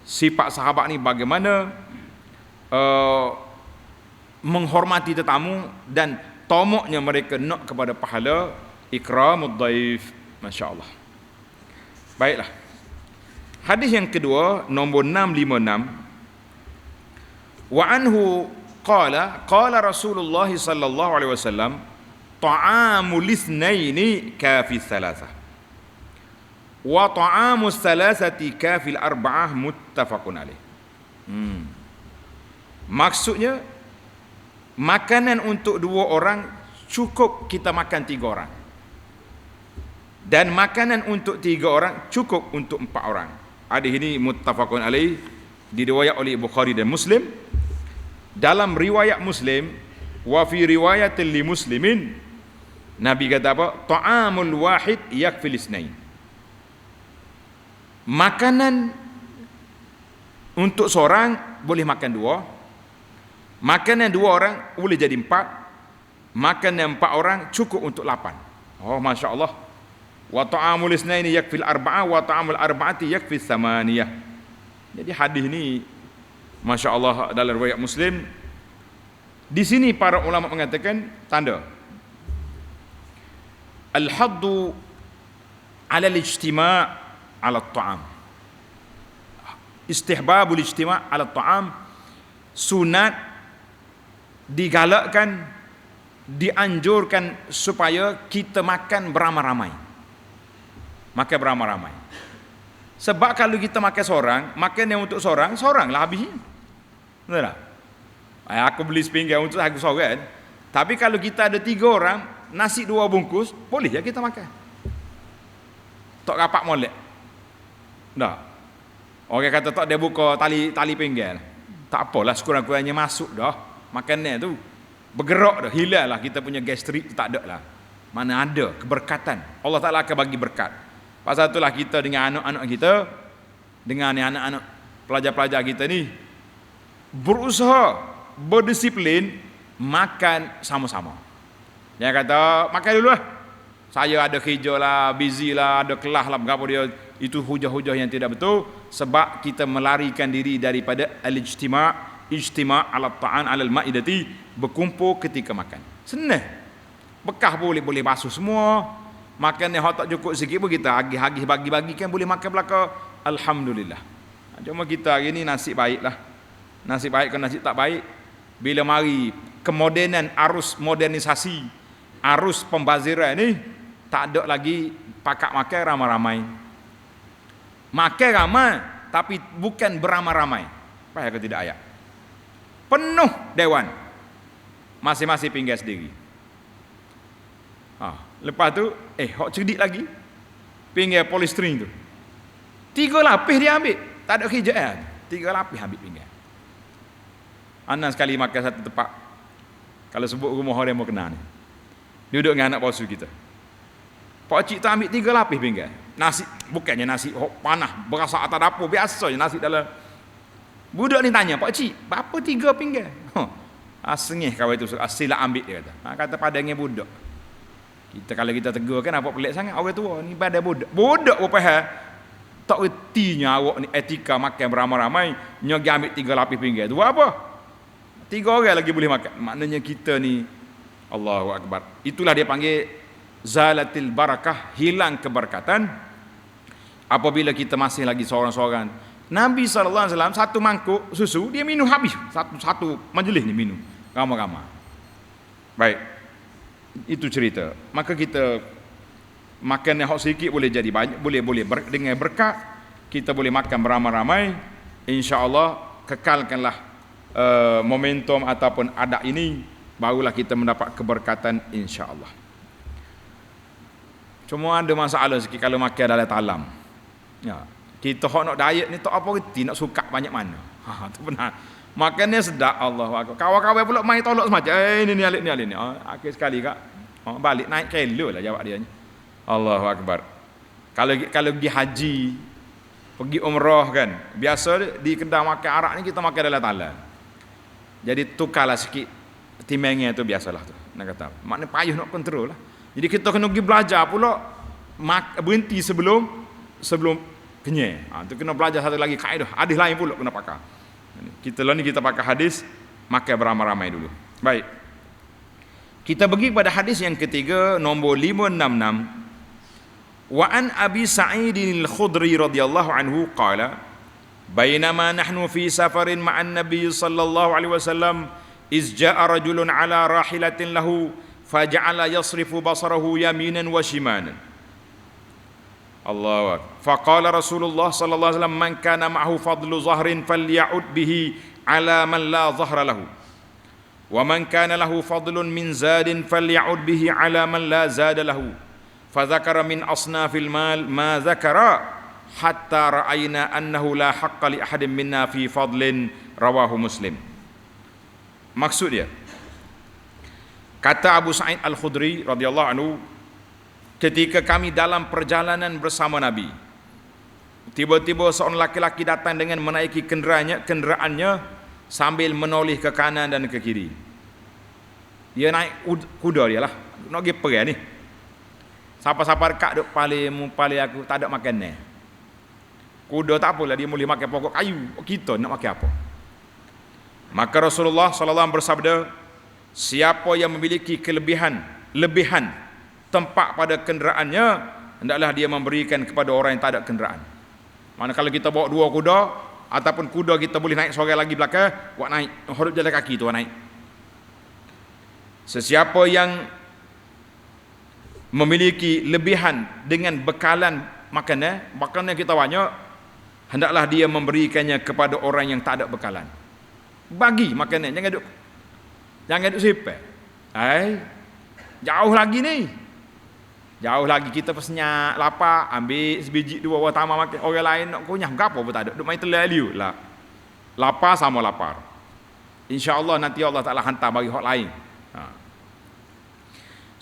sifat sahabat ni bagaimana menghormati tetamu dan tomoknya mereka nak kepada pahala ikramud dhaif. Masya-Allah. Baiklah. Hadis yang kedua, nombor 656. Wa anhu qala Rasulullah sallallahu alaihi wasallam, ta'amul itsnaini kafi tsalatsa wa ta'amus tsalatsati kafi al-arba'ah, muttafaqun alaih. Maksudnya makanan untuk 2 orang cukup kita makan 3 orang, dan makanan untuk 3 orang cukup untuk 4 orang. Hadis ini muttafaqun alaih, diriwayat oleh Bukhari dan Muslim. Dalam riwayat Muslim, wa fi riwayatil li muslimin, Nabi kata apa? Ta'amul wahid yakfil isnain. Makanan untuk seorang boleh makan 2. Makanan 2 orang boleh jadi 4. Makanan 4 orang cukup untuk 8. Oh, Masya Allah. Wa ta'amul isnaini yakfil arba'ah wa ta'amul arba'ati yakfil thamaniyah. Jadi hadis ni Masya Allah dalam riwayat Muslim. Di sini para ulama mengatakan tanda al-haddu ala al-ijtima' ala at-ta'am. Istihbabul ijtima' ala at-ta'am, sunat digalakkan, dianjurkan supaya kita makan beramai-ramai. Makan beramai-ramai. Sebab kalau kita makan seorang, makan yang untuk seorang lah habisnya. Betul tak? Aku beli sepinggan untuk aku seorang. Tapi kalau kita ada 3 orang, nasi 2 bungkus, boleh je kita makan. Tak rapat molek. Tak. Orang kata tak dia buka tali pinggan. Tak apalah, sekurang-kurangnya masuk dah. Makanan tu bergerak dah, hilang lah kita punya gastrik, tak ada lah. Mana ada keberkatan. Allah Ta'ala akan bagi berkat. Pasal itulah kita dengan anak-anak kita, dengan anak-anak pelajar-pelajar kita ni, berusaha berdisiplin makan sama-sama. Jangan kata makan dulu lah, saya ada kerja lah, busy lah, ada kelas lah, berapa dia. Itu hujah-hujah yang tidak betul. Sebab kita melarikan diri daripada ijtima' ala ta'an ala al-ma'idati, berkumpul ketika makan. Senang. Bekah boleh basuh semua. Makan yang tak cukup sikit pun kita agih-agih bagi-bagi kan boleh makan belaka. Alhamdulillah. Cuma kita hari ni nasib baik lah. Nasib baik ke nasib tak baik, bila mari kemodenan, arus modernisasi, arus pembaziran ni, tak ada lagi pakak makan ramai-ramai. Makan ramai tapi bukan beramai-ramai. Payah ke tidak ayat? Penuh dewan, masing-masing pinggir sendiri. Lepas tu, hok cerdik lagi. Pinggan polystyrene tu. 3 lapis dia ambil. Tak ada kerjaan. 3 lapis ambil pinggan. Anak sekali makan satu tempat. Kalau sebut rumah orang yang mau kenal ni. Duduk dengan anak basuh kita. Pak cik tu ambil 3 lapis pinggan. Nasi, bukannya nasi panah, berasa atas dapur. Biasa je nasi dalam. Budak ni tanya, Pak cik, berapa 3 pinggan? Sengih kawan itu, sila ambil dia kata. Kata padanya budak. Kalau kita tegur kan apa pelik sangat orang tua ni pada budak. Budak apa hal? Tak ertinya awak ni etika makan beramai-ramai, nyogi ambil 3 lapis pinggan. Tu apa? 3 orang lagi boleh makan. Maknanya kita ni Allahu Akbar. Itulah dia panggil zalatil barakah, hilang keberkatan apabila kita masih lagi seorang-seorang. Nabi SAW satu mangkuk susu dia minum habis. Satu majlis ni minum. Ramai-ramai. Baik. Itu cerita. Maka kita makan yang hok sikit boleh jadi banyak, boleh dengan berkat. Kita boleh makan beramai-ramai. Insya-Allah kekalkanlah momentum ataupun adab ini, barulah kita mendapat keberkatan insya-Allah. Cuma ada masalah sikit kalau makan dalam talam. Ya, kita hok nak diet ni tak apa reti nak suka banyak mana. Tu benar. Makannya sedap, Allahu Akbar. Kawan-kawan pula main tolak semacam. Ni alik ni. Akhir sekali kak. Balik naik kilo lah jawab dia ni. Allahu Akbar. Kalau pergi haji, pergi umrah kan, biasa di kedai makan arak ni kita makan dalam talam. Jadi tukarlah sikit timengnya tu biasalah tu. Nak kata. Maknanya payah nak kontrol lah. Jadi kita kena pergi belajar pula berhenti sebelum kenyang. Tu kena belajar satu lagi kaedah. Hadis lain pula kena pakai. Kita pakai hadis makan beramai-ramai dulu. Baik. Kita pergi pada hadis yang ketiga nombor 566. Wa an Abi Sa'id al-Khudri radhiyallahu anhu qala bainama nahnu fi safarin ma'an nabiy sallallahu alaihi wasallam iz ja'a rajulun ala rahilatin lahu faja'ala yasrifu basarahu yaminan wa shimalan. Allahu akbar. Faqala Rasulullah sallallahu alaihi wasallam man kana ma'ahu fadlu zahrin falya'ud bihi ala man la zahra lahu. Wa man kana lahu fadlun min zadin falya'ud bihi ala man la zada lahu. Fa dzakara min asnafil mal ma dzakara hatta ra'ayna annahu la haqqa li ahadin minna fi fadlin, rawahu Muslim. Maksud dia, kata Abu Sa'id Al-Khudri radhiyallahu anhu, ketika kami dalam perjalanan bersama Nabi, tiba-tiba seorang laki-laki datang dengan menaiki kenderaannya sambil menoleh ke kanan dan ke kiri. Dia naik kuda dia lah, nak pergi perang ni. Siapa-siapa dekat duk pali aku tak ada makan ni. Kuda tak apalah, dia boleh makan pokok kayu. Kita nak makan apa? Maka Rasulullah SAW bersabda, siapa yang memiliki lebihan tempat pada kenderaannya, hendaklah dia memberikan kepada orang yang tak ada kenderaan. Mana kalau kita bawa 2 kuda ataupun kuda kita boleh naik seorang lagi belakang, buat naik, harus jalan kaki tu naik. Sesiapa yang memiliki lebihan dengan bekalan makanan kita banyak, hendaklah dia memberikannya kepada orang yang tak ada bekalan. Bagi makanan, jangan duk simpan. Jauh lagi ni. Jauh lagi kita pesenyak lapar, ambil sebiji 2 orang tambah makan. Orang lain nak kunyah, apa pun tak ada. Duk main terlalu lah. Lapar sama lapar. InsyaAllah nanti Allah Ta'ala hantar bagi hak lain.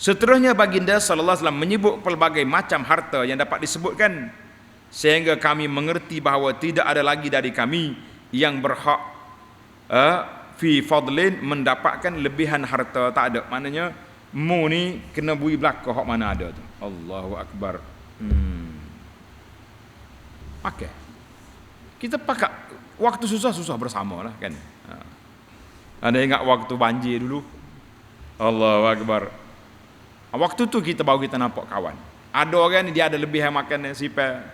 Seterusnya baginda sallallahu alaihi wasallam menyebut pelbagai macam harta yang dapat disebutkan, sehingga kami mengerti bahawa tidak ada lagi dari kami yang berhak fi fadlin, mendapatkan lebihan harta. Tak ada. Maknanya mu ni kena bui belakang hak mana ada tu. Allahu Akbar. Okay. Kita pakai waktu susah bersama lah kan. Ada ingat waktu banjir dulu? Allahu Akbar. Waktu tu baru kita nampak kawan. Ada orang ni dia ada lebihan makan sipar.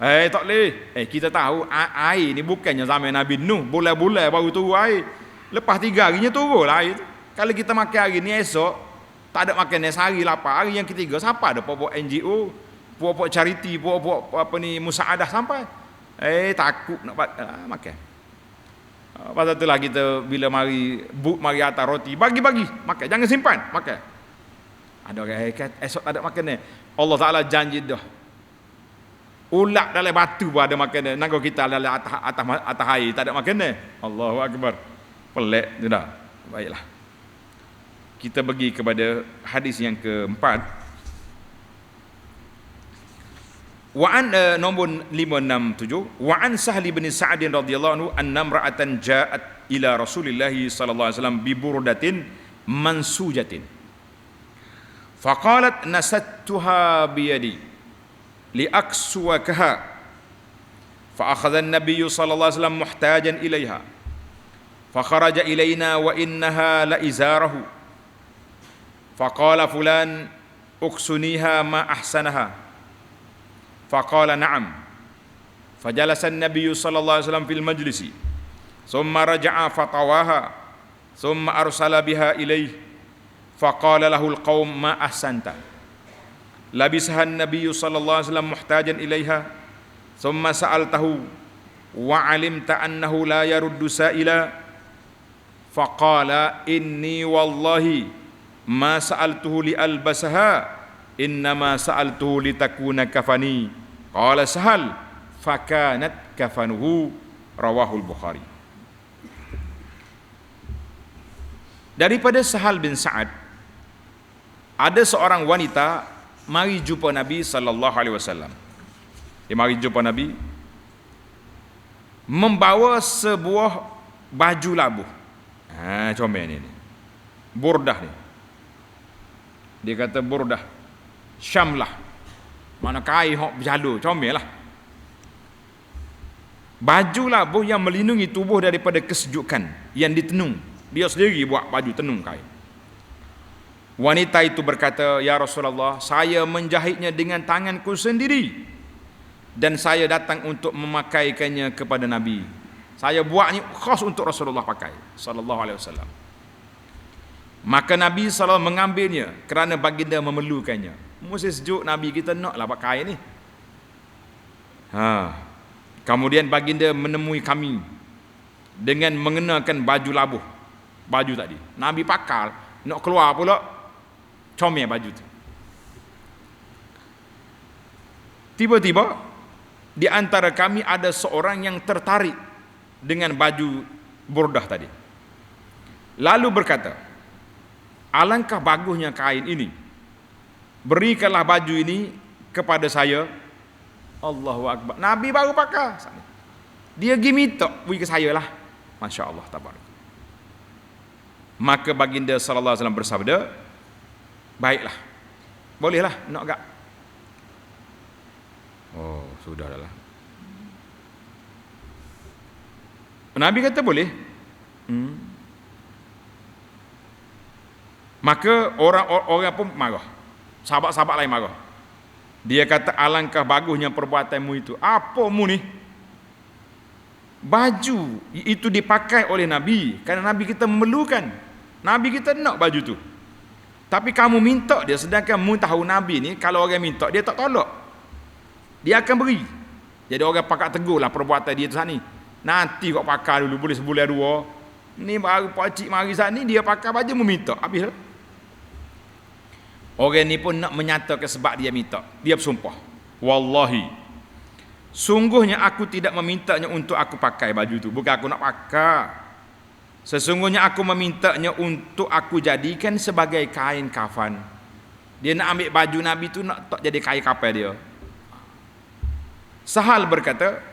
Tak boleh. Kita tahu air ni bukannya zaman Nabi Nuh, bulan-bulan baru turun air. Lepas 3 harinya turun lah air tu. Kalau kita makan hari ni, esok tak ada makan sehari lapar. Hari yang ketiga siapa ada puak NGO, puak charity, puak apa ni musaadah sampai. Takut nak makan. Pasal itulah kita bila mari atas roti, bagi-bagi makan, jangan simpan, makan. Ada orang esok tak ada makan ni. Allah Taala janji dah. Ulat dalam batu pun ada makan ni. Naga kita dalam atas air tak ada makan ni. Allahu Akbar. Pelik tu dah. Baiklah. Kita pergi kepada hadis yang keempat. Wa an nombor 567 wa an Sahl bin Sa'd radhiyallahu anhu anna imra'atan ja'at ila Rasulillah sallallahu alaihi wasallam bi burdatin mansujatin faqalat nasattuha bi yadi li akswakaha fa akhadha an-nabiy sallallahu alaihi wasallam muhtajan ilaiha fa kharaja ilaina wa innaha la izarahu faqala fulan uksuniha ma ahsanaha faqala na'am fajalasa an-nabiy sallallahu alaihi wasallam fil majlisi thumma raja'a fatawaha thumma arsala biha ilayhi faqala lahu al-qaum ma ahsanta labisaha an-nabiy sallallahu alaihi wasallam muhtajan ilaiha thumma sa'altahu wa 'alimta annahu la yaruddu sa'ila faqala inni wallahi ma sa'altuhu li albasaha innama sa'altuhu litakuna kafani qala Sahal fakanat kafanuhu rawahul Bukhari. Daripada Sahal bin Sa'ad, ada seorang wanita mari jumpa Nabi sallallahu alaihi wasallam. Dia mari jumpa Nabi membawa sebuah baju labuh. Comel ni. Burdah ni. Dia kata burdah Syam lah. Mana kain hok berjalur, comel lah. Baju labuh yang melindungi tubuh daripada kesejukan yang ditenung. Dia sendiri buat baju tenung kain. Wanita itu berkata, "Ya Rasulullah, saya menjahitnya dengan tanganku sendiri dan saya datang untuk memakaikannya kepada Nabi. Saya buatnya khas untuk Rasulullah pakai sallallahu alaihi wasallam." Maka Nabi SAW mengambilnya kerana baginda memerlukannya. Musim sejuk Nabi kita naklah pakai ni. Kemudian baginda menemui kami dengan mengenakan baju labuh. Baju tadi. Nabi pakal, nak keluar pula comel baju tu. Tiba-tiba di antara kami ada seorang yang tertarik dengan baju burdah tadi. Lalu berkata, "Alangkah bagusnya kain ini. Berikanlah baju ini kepada saya." Allahu Akbar. Nabi baru pakai. Dia pergi minta, beri ke saya lah. Masya Allah, tabarak. Maka baginda sallallahu alaihi wasallam bersabda, "Baiklah. Bolehlah, nak tak?" Oh, sudah dah. Nabi kata boleh. Maka orang pun marah. Sahabat-sahabat lain marah. Dia kata, "Alangkah bagusnya perbuatanmu itu." Apa mu ni? Baju itu dipakai oleh Nabi kerana Nabi kita memerlukan. Nabi kita nak baju tu. Tapi kamu minta dia, sedangkan mu tahu Nabi ni kalau orang minta dia tak tolak. Dia akan beri. Jadi orang pakat tegurlah perbuatan dia tu saat ni. Nanti kau pakai dulu, boleh sebulan dua. Ni baru pakcik mari saat ni dia pakai baju mu minta. Habis lah. Orang ni pun nak menyatakan sebab dia minta. Dia bersumpah, "Wallahi, sungguhnya aku tidak memintanya untuk aku pakai baju tu. Bukan aku nak pakai. Sesungguhnya aku memintanya untuk aku jadikan sebagai kain kafan." Dia nak ambil baju Nabi tu nak tak jadi kain kafan dia. Sahal berkata,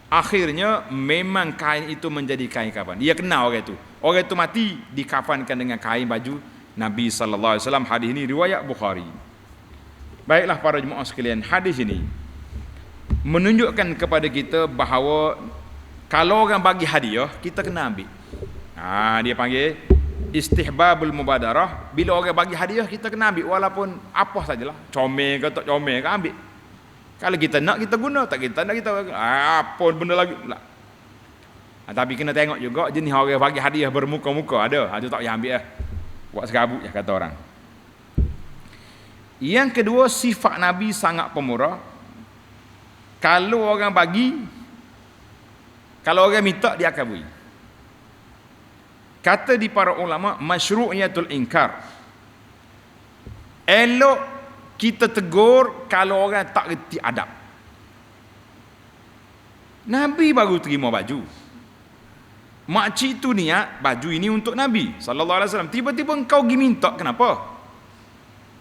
akhirnya memang kain itu menjadi kain kafan. Dia kenal orang itu. Orang itu mati dikafankan dengan kain baju Nabi sallallahu alaihi wasallam. Hadis ini riwayat Bukhari. Baiklah para jemaah sekalian, hadis ini menunjukkan kepada kita bahawa kalau orang bagi hadiah, kita kena ambil. Dia panggil istihbabul mubadarah. Bila orang bagi hadiah, kita kena ambil walaupun apa sajalah. Comel ke tak comel ke, ambil. Kalau kita nak, kita guna. Tak kita nak, kita apa benda lagi lah. Tapi kena tengok juga jenis orang bagi hadiah bermuka-muka. Ada, itu tak payah ambil lah. Buat serabut je kata orang. Yang kedua, sifat Nabi sangat pemurah. Kalau orang bagi, kalau orang minta, dia akan beri. Kata di para ulama, masyru'iyatul inkar. Elok kita tegur kalau orang tak reti adab. Nabi baru terima baju. Makcik tu niat baju ini untuk Nabi sallallahu alaihi wasallam. Tiba-tiba engkau pergi minta, kenapa?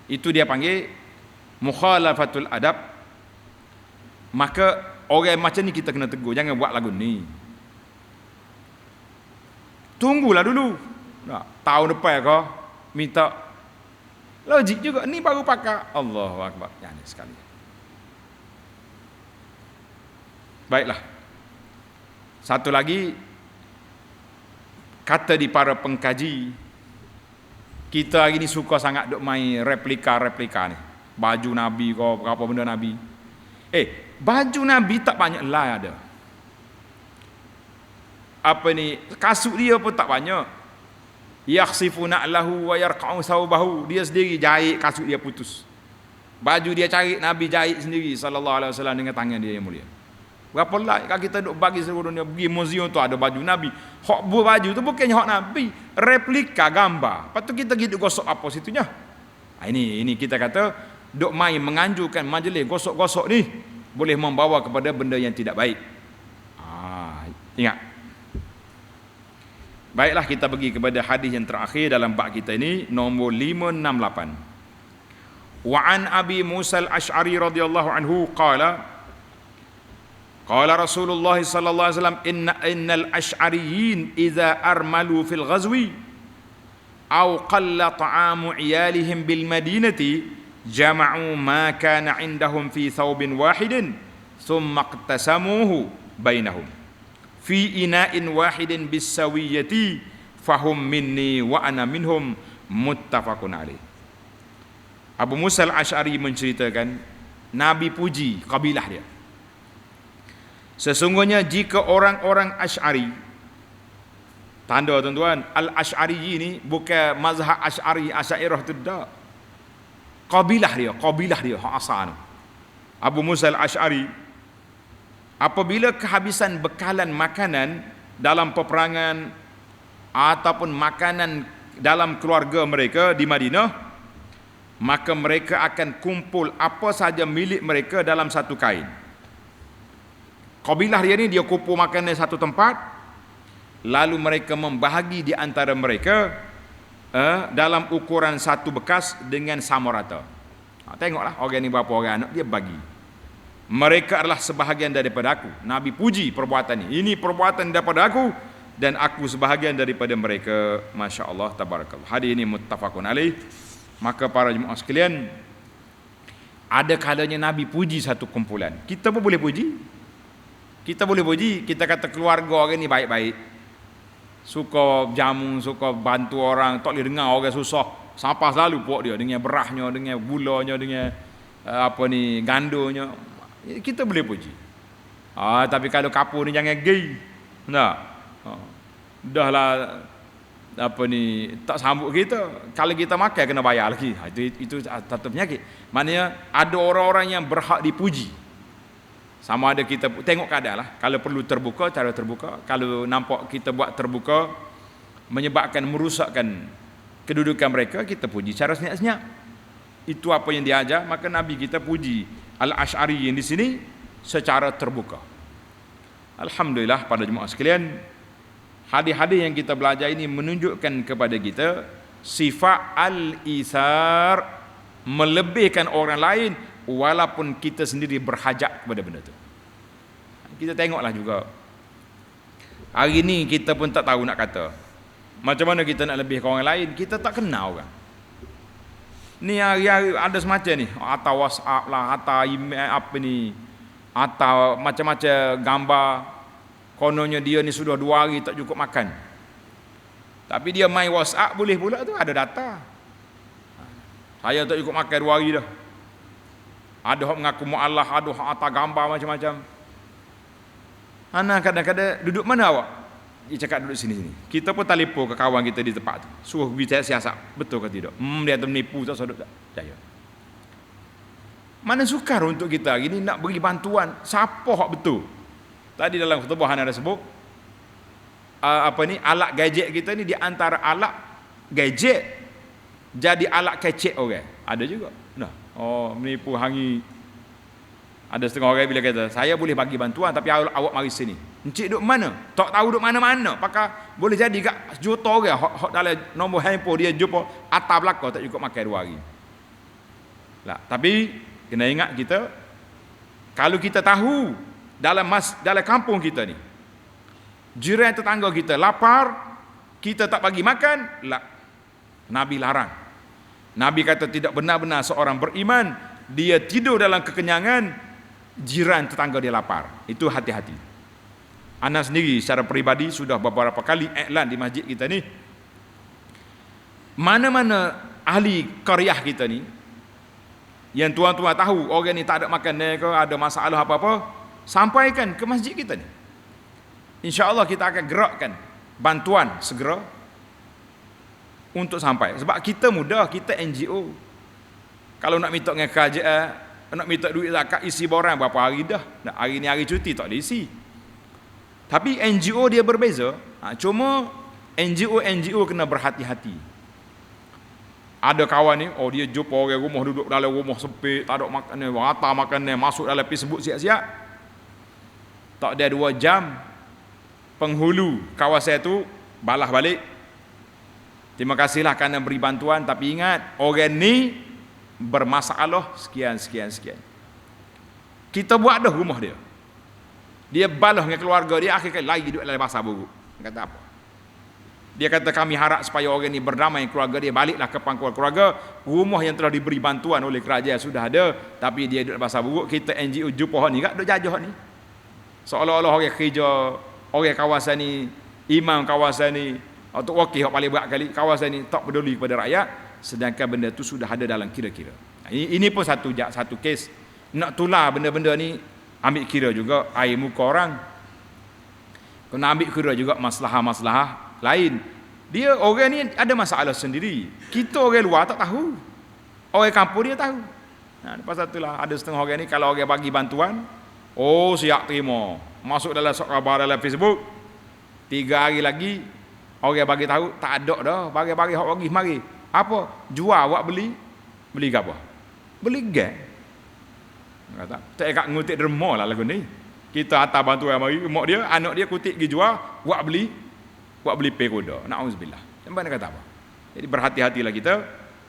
Itu dia panggil mukhalafatul adab. Maka orang macam ni kita kena tegur, jangan buat lagu ni. Tunggulah dulu. Nah, tahun depan kau minta. Logik juga, ni baru pakai. Allahu akbar. Yang ni sekali. Baiklah. Satu lagi, kata di para pengkaji, kita hari ni suka sangat duk main replika-replika ni. Baju Nabi kau, apa benda Nabi. Baju Nabi tak banyak lah ada. Apa ni, kasut dia pun tak banyak. Yakhsifu na'lahu wa yarqa'u thawbahu. Dia sendiri jahit kasut dia putus. Baju dia cari Nabi jahit sendiri sallallahu alaihi wasallam dengan tangan dia yang mulia. Berapa like kalau kita duk bagi seluruh dunia, pergi museum tu ada baju Nabi. Hak baju tu bukannya hak Nabi, replika gambar. Lepas tu kita gitu gosok apa situnya. Ini kita kata duk main menganjurkan majlis gosok-gosok ni boleh membawa kepada benda yang tidak baik. Ingat. Baiklah, kita pergi kepada hadis yang terakhir dalam bab kita ini, nombor 568. Wa an Abi Musa al-Asy'ari radhiyallahu anhu qala Rasulullah sallallahu alaihi wasallam innal asy'ariyin idza armalu fil ghazwi aw qalla ta'amu iyalihim bil madinati jama'u ma kana 'indahum fi thawbin wahidin thumma iqtasamuhu bainahum fi ina'in wahidin bis sawiyati fahum minni wa ana minhum muttafaqun alaih. Abu Musa al-Asy'ari menceritakan Nabi puji kabilah dia. Sesungguhnya jika orang-orang Asy'ari, tanda tuan-tuan, Al-Asy'ari ini bukan mazhab Asy'ari, Asy'ariyah tu dak. Kabilah dia hak asal. Abu Musa al-Asy'ari apabila kehabisan bekalan makanan dalam peperangan ataupun makanan dalam keluarga mereka di Madinah, maka mereka akan kumpul apa saja milik mereka dalam satu kain. Kabilah dia ni dia kumpul makanan di satu tempat, lalu mereka membahagi di antara mereka dalam ukuran satu bekas dengan sama rata. Tengoklah orang ni berapa orang anak dia bagi. Mereka adalah sebahagian daripada aku. Nabi puji perbuatan ini. Ini perbuatan daripada aku dan aku sebahagian daripada mereka. Masya Allah, tabarakallah. Hadis ini muttafaqun alaih. Maka para jemaah sekalian, ada kalanya Nabi puji satu kumpulan. Kita pun boleh puji. Kita boleh puji, kita kata keluarga orang ni baik-baik. Suka jamu, suka bantu orang, tak boleh dengar orang susah. Sampah selalu pok dia dengan berahnya, dengan gulanya, dengan gandonya. Kita boleh puji. Tapi kalau kapur ni jangan gay. Nah. Dahlah tak sambut kita. Kalau kita makan kena bayar lagi. Itu satu penyakit. Maknanya ada orang-orang yang berhak dipuji. Sama ada kita tengok keadaan lah. Kalau perlu terbuka, cara terbuka. Kalau nampak kita buat terbuka menyebabkan merusakkan kedudukan mereka, kita puji cara senyap-senyap. Itu apa yang diajar. Maka Nabi kita puji Al-Asy'ari yang di sini secara terbuka. Alhamdulillah pada jemaah sekalian, hadis-hadis yang kita belajar ini menunjukkan kepada kita sifat al-ithar, melebihkan orang lain walaupun kita sendiri berhajat kepada benda itu. Kita tengoklah juga. Hari ni kita pun tak tahu nak kata. Macam mana kita nak lebih ke orang lain, kita tak kenal orang. Ni hari-hari ada semacam ni, atau WhatsApp lah, atau email atau macam-macam gambar. Kononnya dia ni sudah 2 hari tak cukup makan. Tapi dia main WhatsApp boleh pula tu, ada data. Saya tak cukup makan 2 hari dah. Ada hak mengaku mu'allah, ada hak atas gambar macam-macam. Ana kadang-kadang duduk mana awak? Dia cakap duduk sini-sini. Kita pun telefon ke kawan kita di tempat tu. Suruh bicara siasat. Betul ke tidak? Dia tu menipu tak sadut tak? Percaya. Mana sukar untuk kita hari ni nak beri bantuan. Siapa hak betul? Tadi dalam khutbah ana ada sebut alat gadget kita ni di antara alat gadget jadi alat kecek orang. Ada juga. Nah, oh menipu hangi. Ada setengah orang bila kata, saya boleh bagi bantuan tapi awak mari sini. Encik duduk mana? Tak tahu duduk mana-mana. Pakak boleh jadi kat juta orang hok dalam nombor handphone dia jumpa atas belakang tak cukup makan 2 hari. Lah, tapi kena ingat kita kalau kita tahu dalam kampung kita ni jiran tetangga kita lapar, kita tak bagi makan, lah Nabi larang. Nabi kata tidak benar-benar seorang beriman dia tidur dalam kekenyangan, jiran tetangga dia lapar. Itu hati-hati. Ana sendiri secara peribadi sudah beberapa kali iklan di masjid kita ni. Mana-mana ahli qaryah kita ni yang tuan-tuan tahu orang ni tak ada makan ke, ada masalah apa-apa, sampaikan ke masjid kita ni. InsyaAllah kita akan gerakkan bantuan segera untuk sampai. Sebab kita mudah, kita NGO. Kalau nak minta dengan kerajaan, nak minta duit zakat isi borang berapa hari dah. Hari ni hari cuti tak diisi. Tapi NGO dia berbeza. Cuma NGO kena berhati-hati. Ada kawan ni, dia jumpa orang rumah duduk dalam rumah sempit, tak ada makanan, rata makanan, masuk dalam Facebook siap-siap. Tak ada 2 jam, penghulu kawasan tu balas balik. Terima kasihlah kerana beri bantuan, tapi ingat orang ni bermasalah sekian. Kita buat dah rumah dia. Dia balas dengan keluarga dia, akhirnya lagi duduk dalam bahasa buruk. Dia kata apa? Dia kata kami harap supaya orang ni berdamai keluarga dia, baliklah ke pangkuan keluarga. Rumah yang telah diberi bantuan oleh kerajaan sudah ada, tapi dia duduk dalam bahasa buruk. Kita NGO jumpa ni kat duduk jajah ni. Seolah-olah orang kerja, orang kawasan ni, imam kawasan ni, atau wakil yang paling berat kali, kawasan ni tak peduli kepada rakyat, sedangkan benda tu sudah ada dalam kira-kira. Ini pun satu kes. Nak tular benda-benda ni, ambil kira juga air muka orang. Kena ambil kira juga masalah-masalah lain. Dia orang ni ada masalah sendiri. Kita orang luar tak tahu. Orang kampung dia tahu. Pasal itulah ada setengah orang ni kalau orang bagi bantuan, siap terima. Masuk dalam khabar dalam Facebook. 3 hari lagi orang bagi tahu tak ada dah. Bagi hak bagi mari. Apa? Jual awak beli. Beli apa? Beli gas. Kata, tak kat ngutik derma lah lagu ni. Kita hantar bantuan mari, mak dia, anak dia kutik pergi jual, awak beli pekoda. Na'udzubillah. Sampai nak kata apa? Jadi berhati-hatilah kita.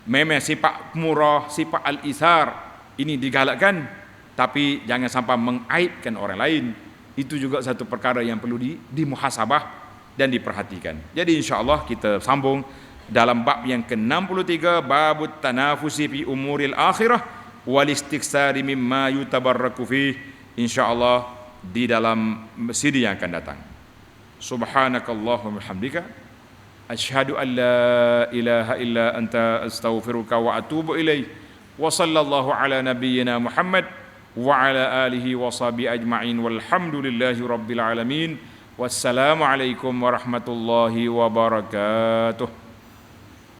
Memang sifat murah, sifat al-isar ini digalakkan, tapi jangan sampai mengaibkan orang lain. Itu juga satu perkara yang perlu dimuhasabah dan diperhatikan. Jadi insya-Allah kita sambung dalam bab yang ke-63, babut tanafusi fi umuril akhirah wal istiksari mimma yutabarraku fi, insya-Allah di dalam CD yang akan datang. Subhanakallahumma hamdika asyhadu an la ilaha illa anta astaghfiruka wa atubu ilaik. Wa sallallahu ala nabiyyina Muhammad wa ala alihi wa sahbihi ajma'in walhamdulillahi rabbil alamin. Wassalamu alaikum warahmatullahi wabarakatuh.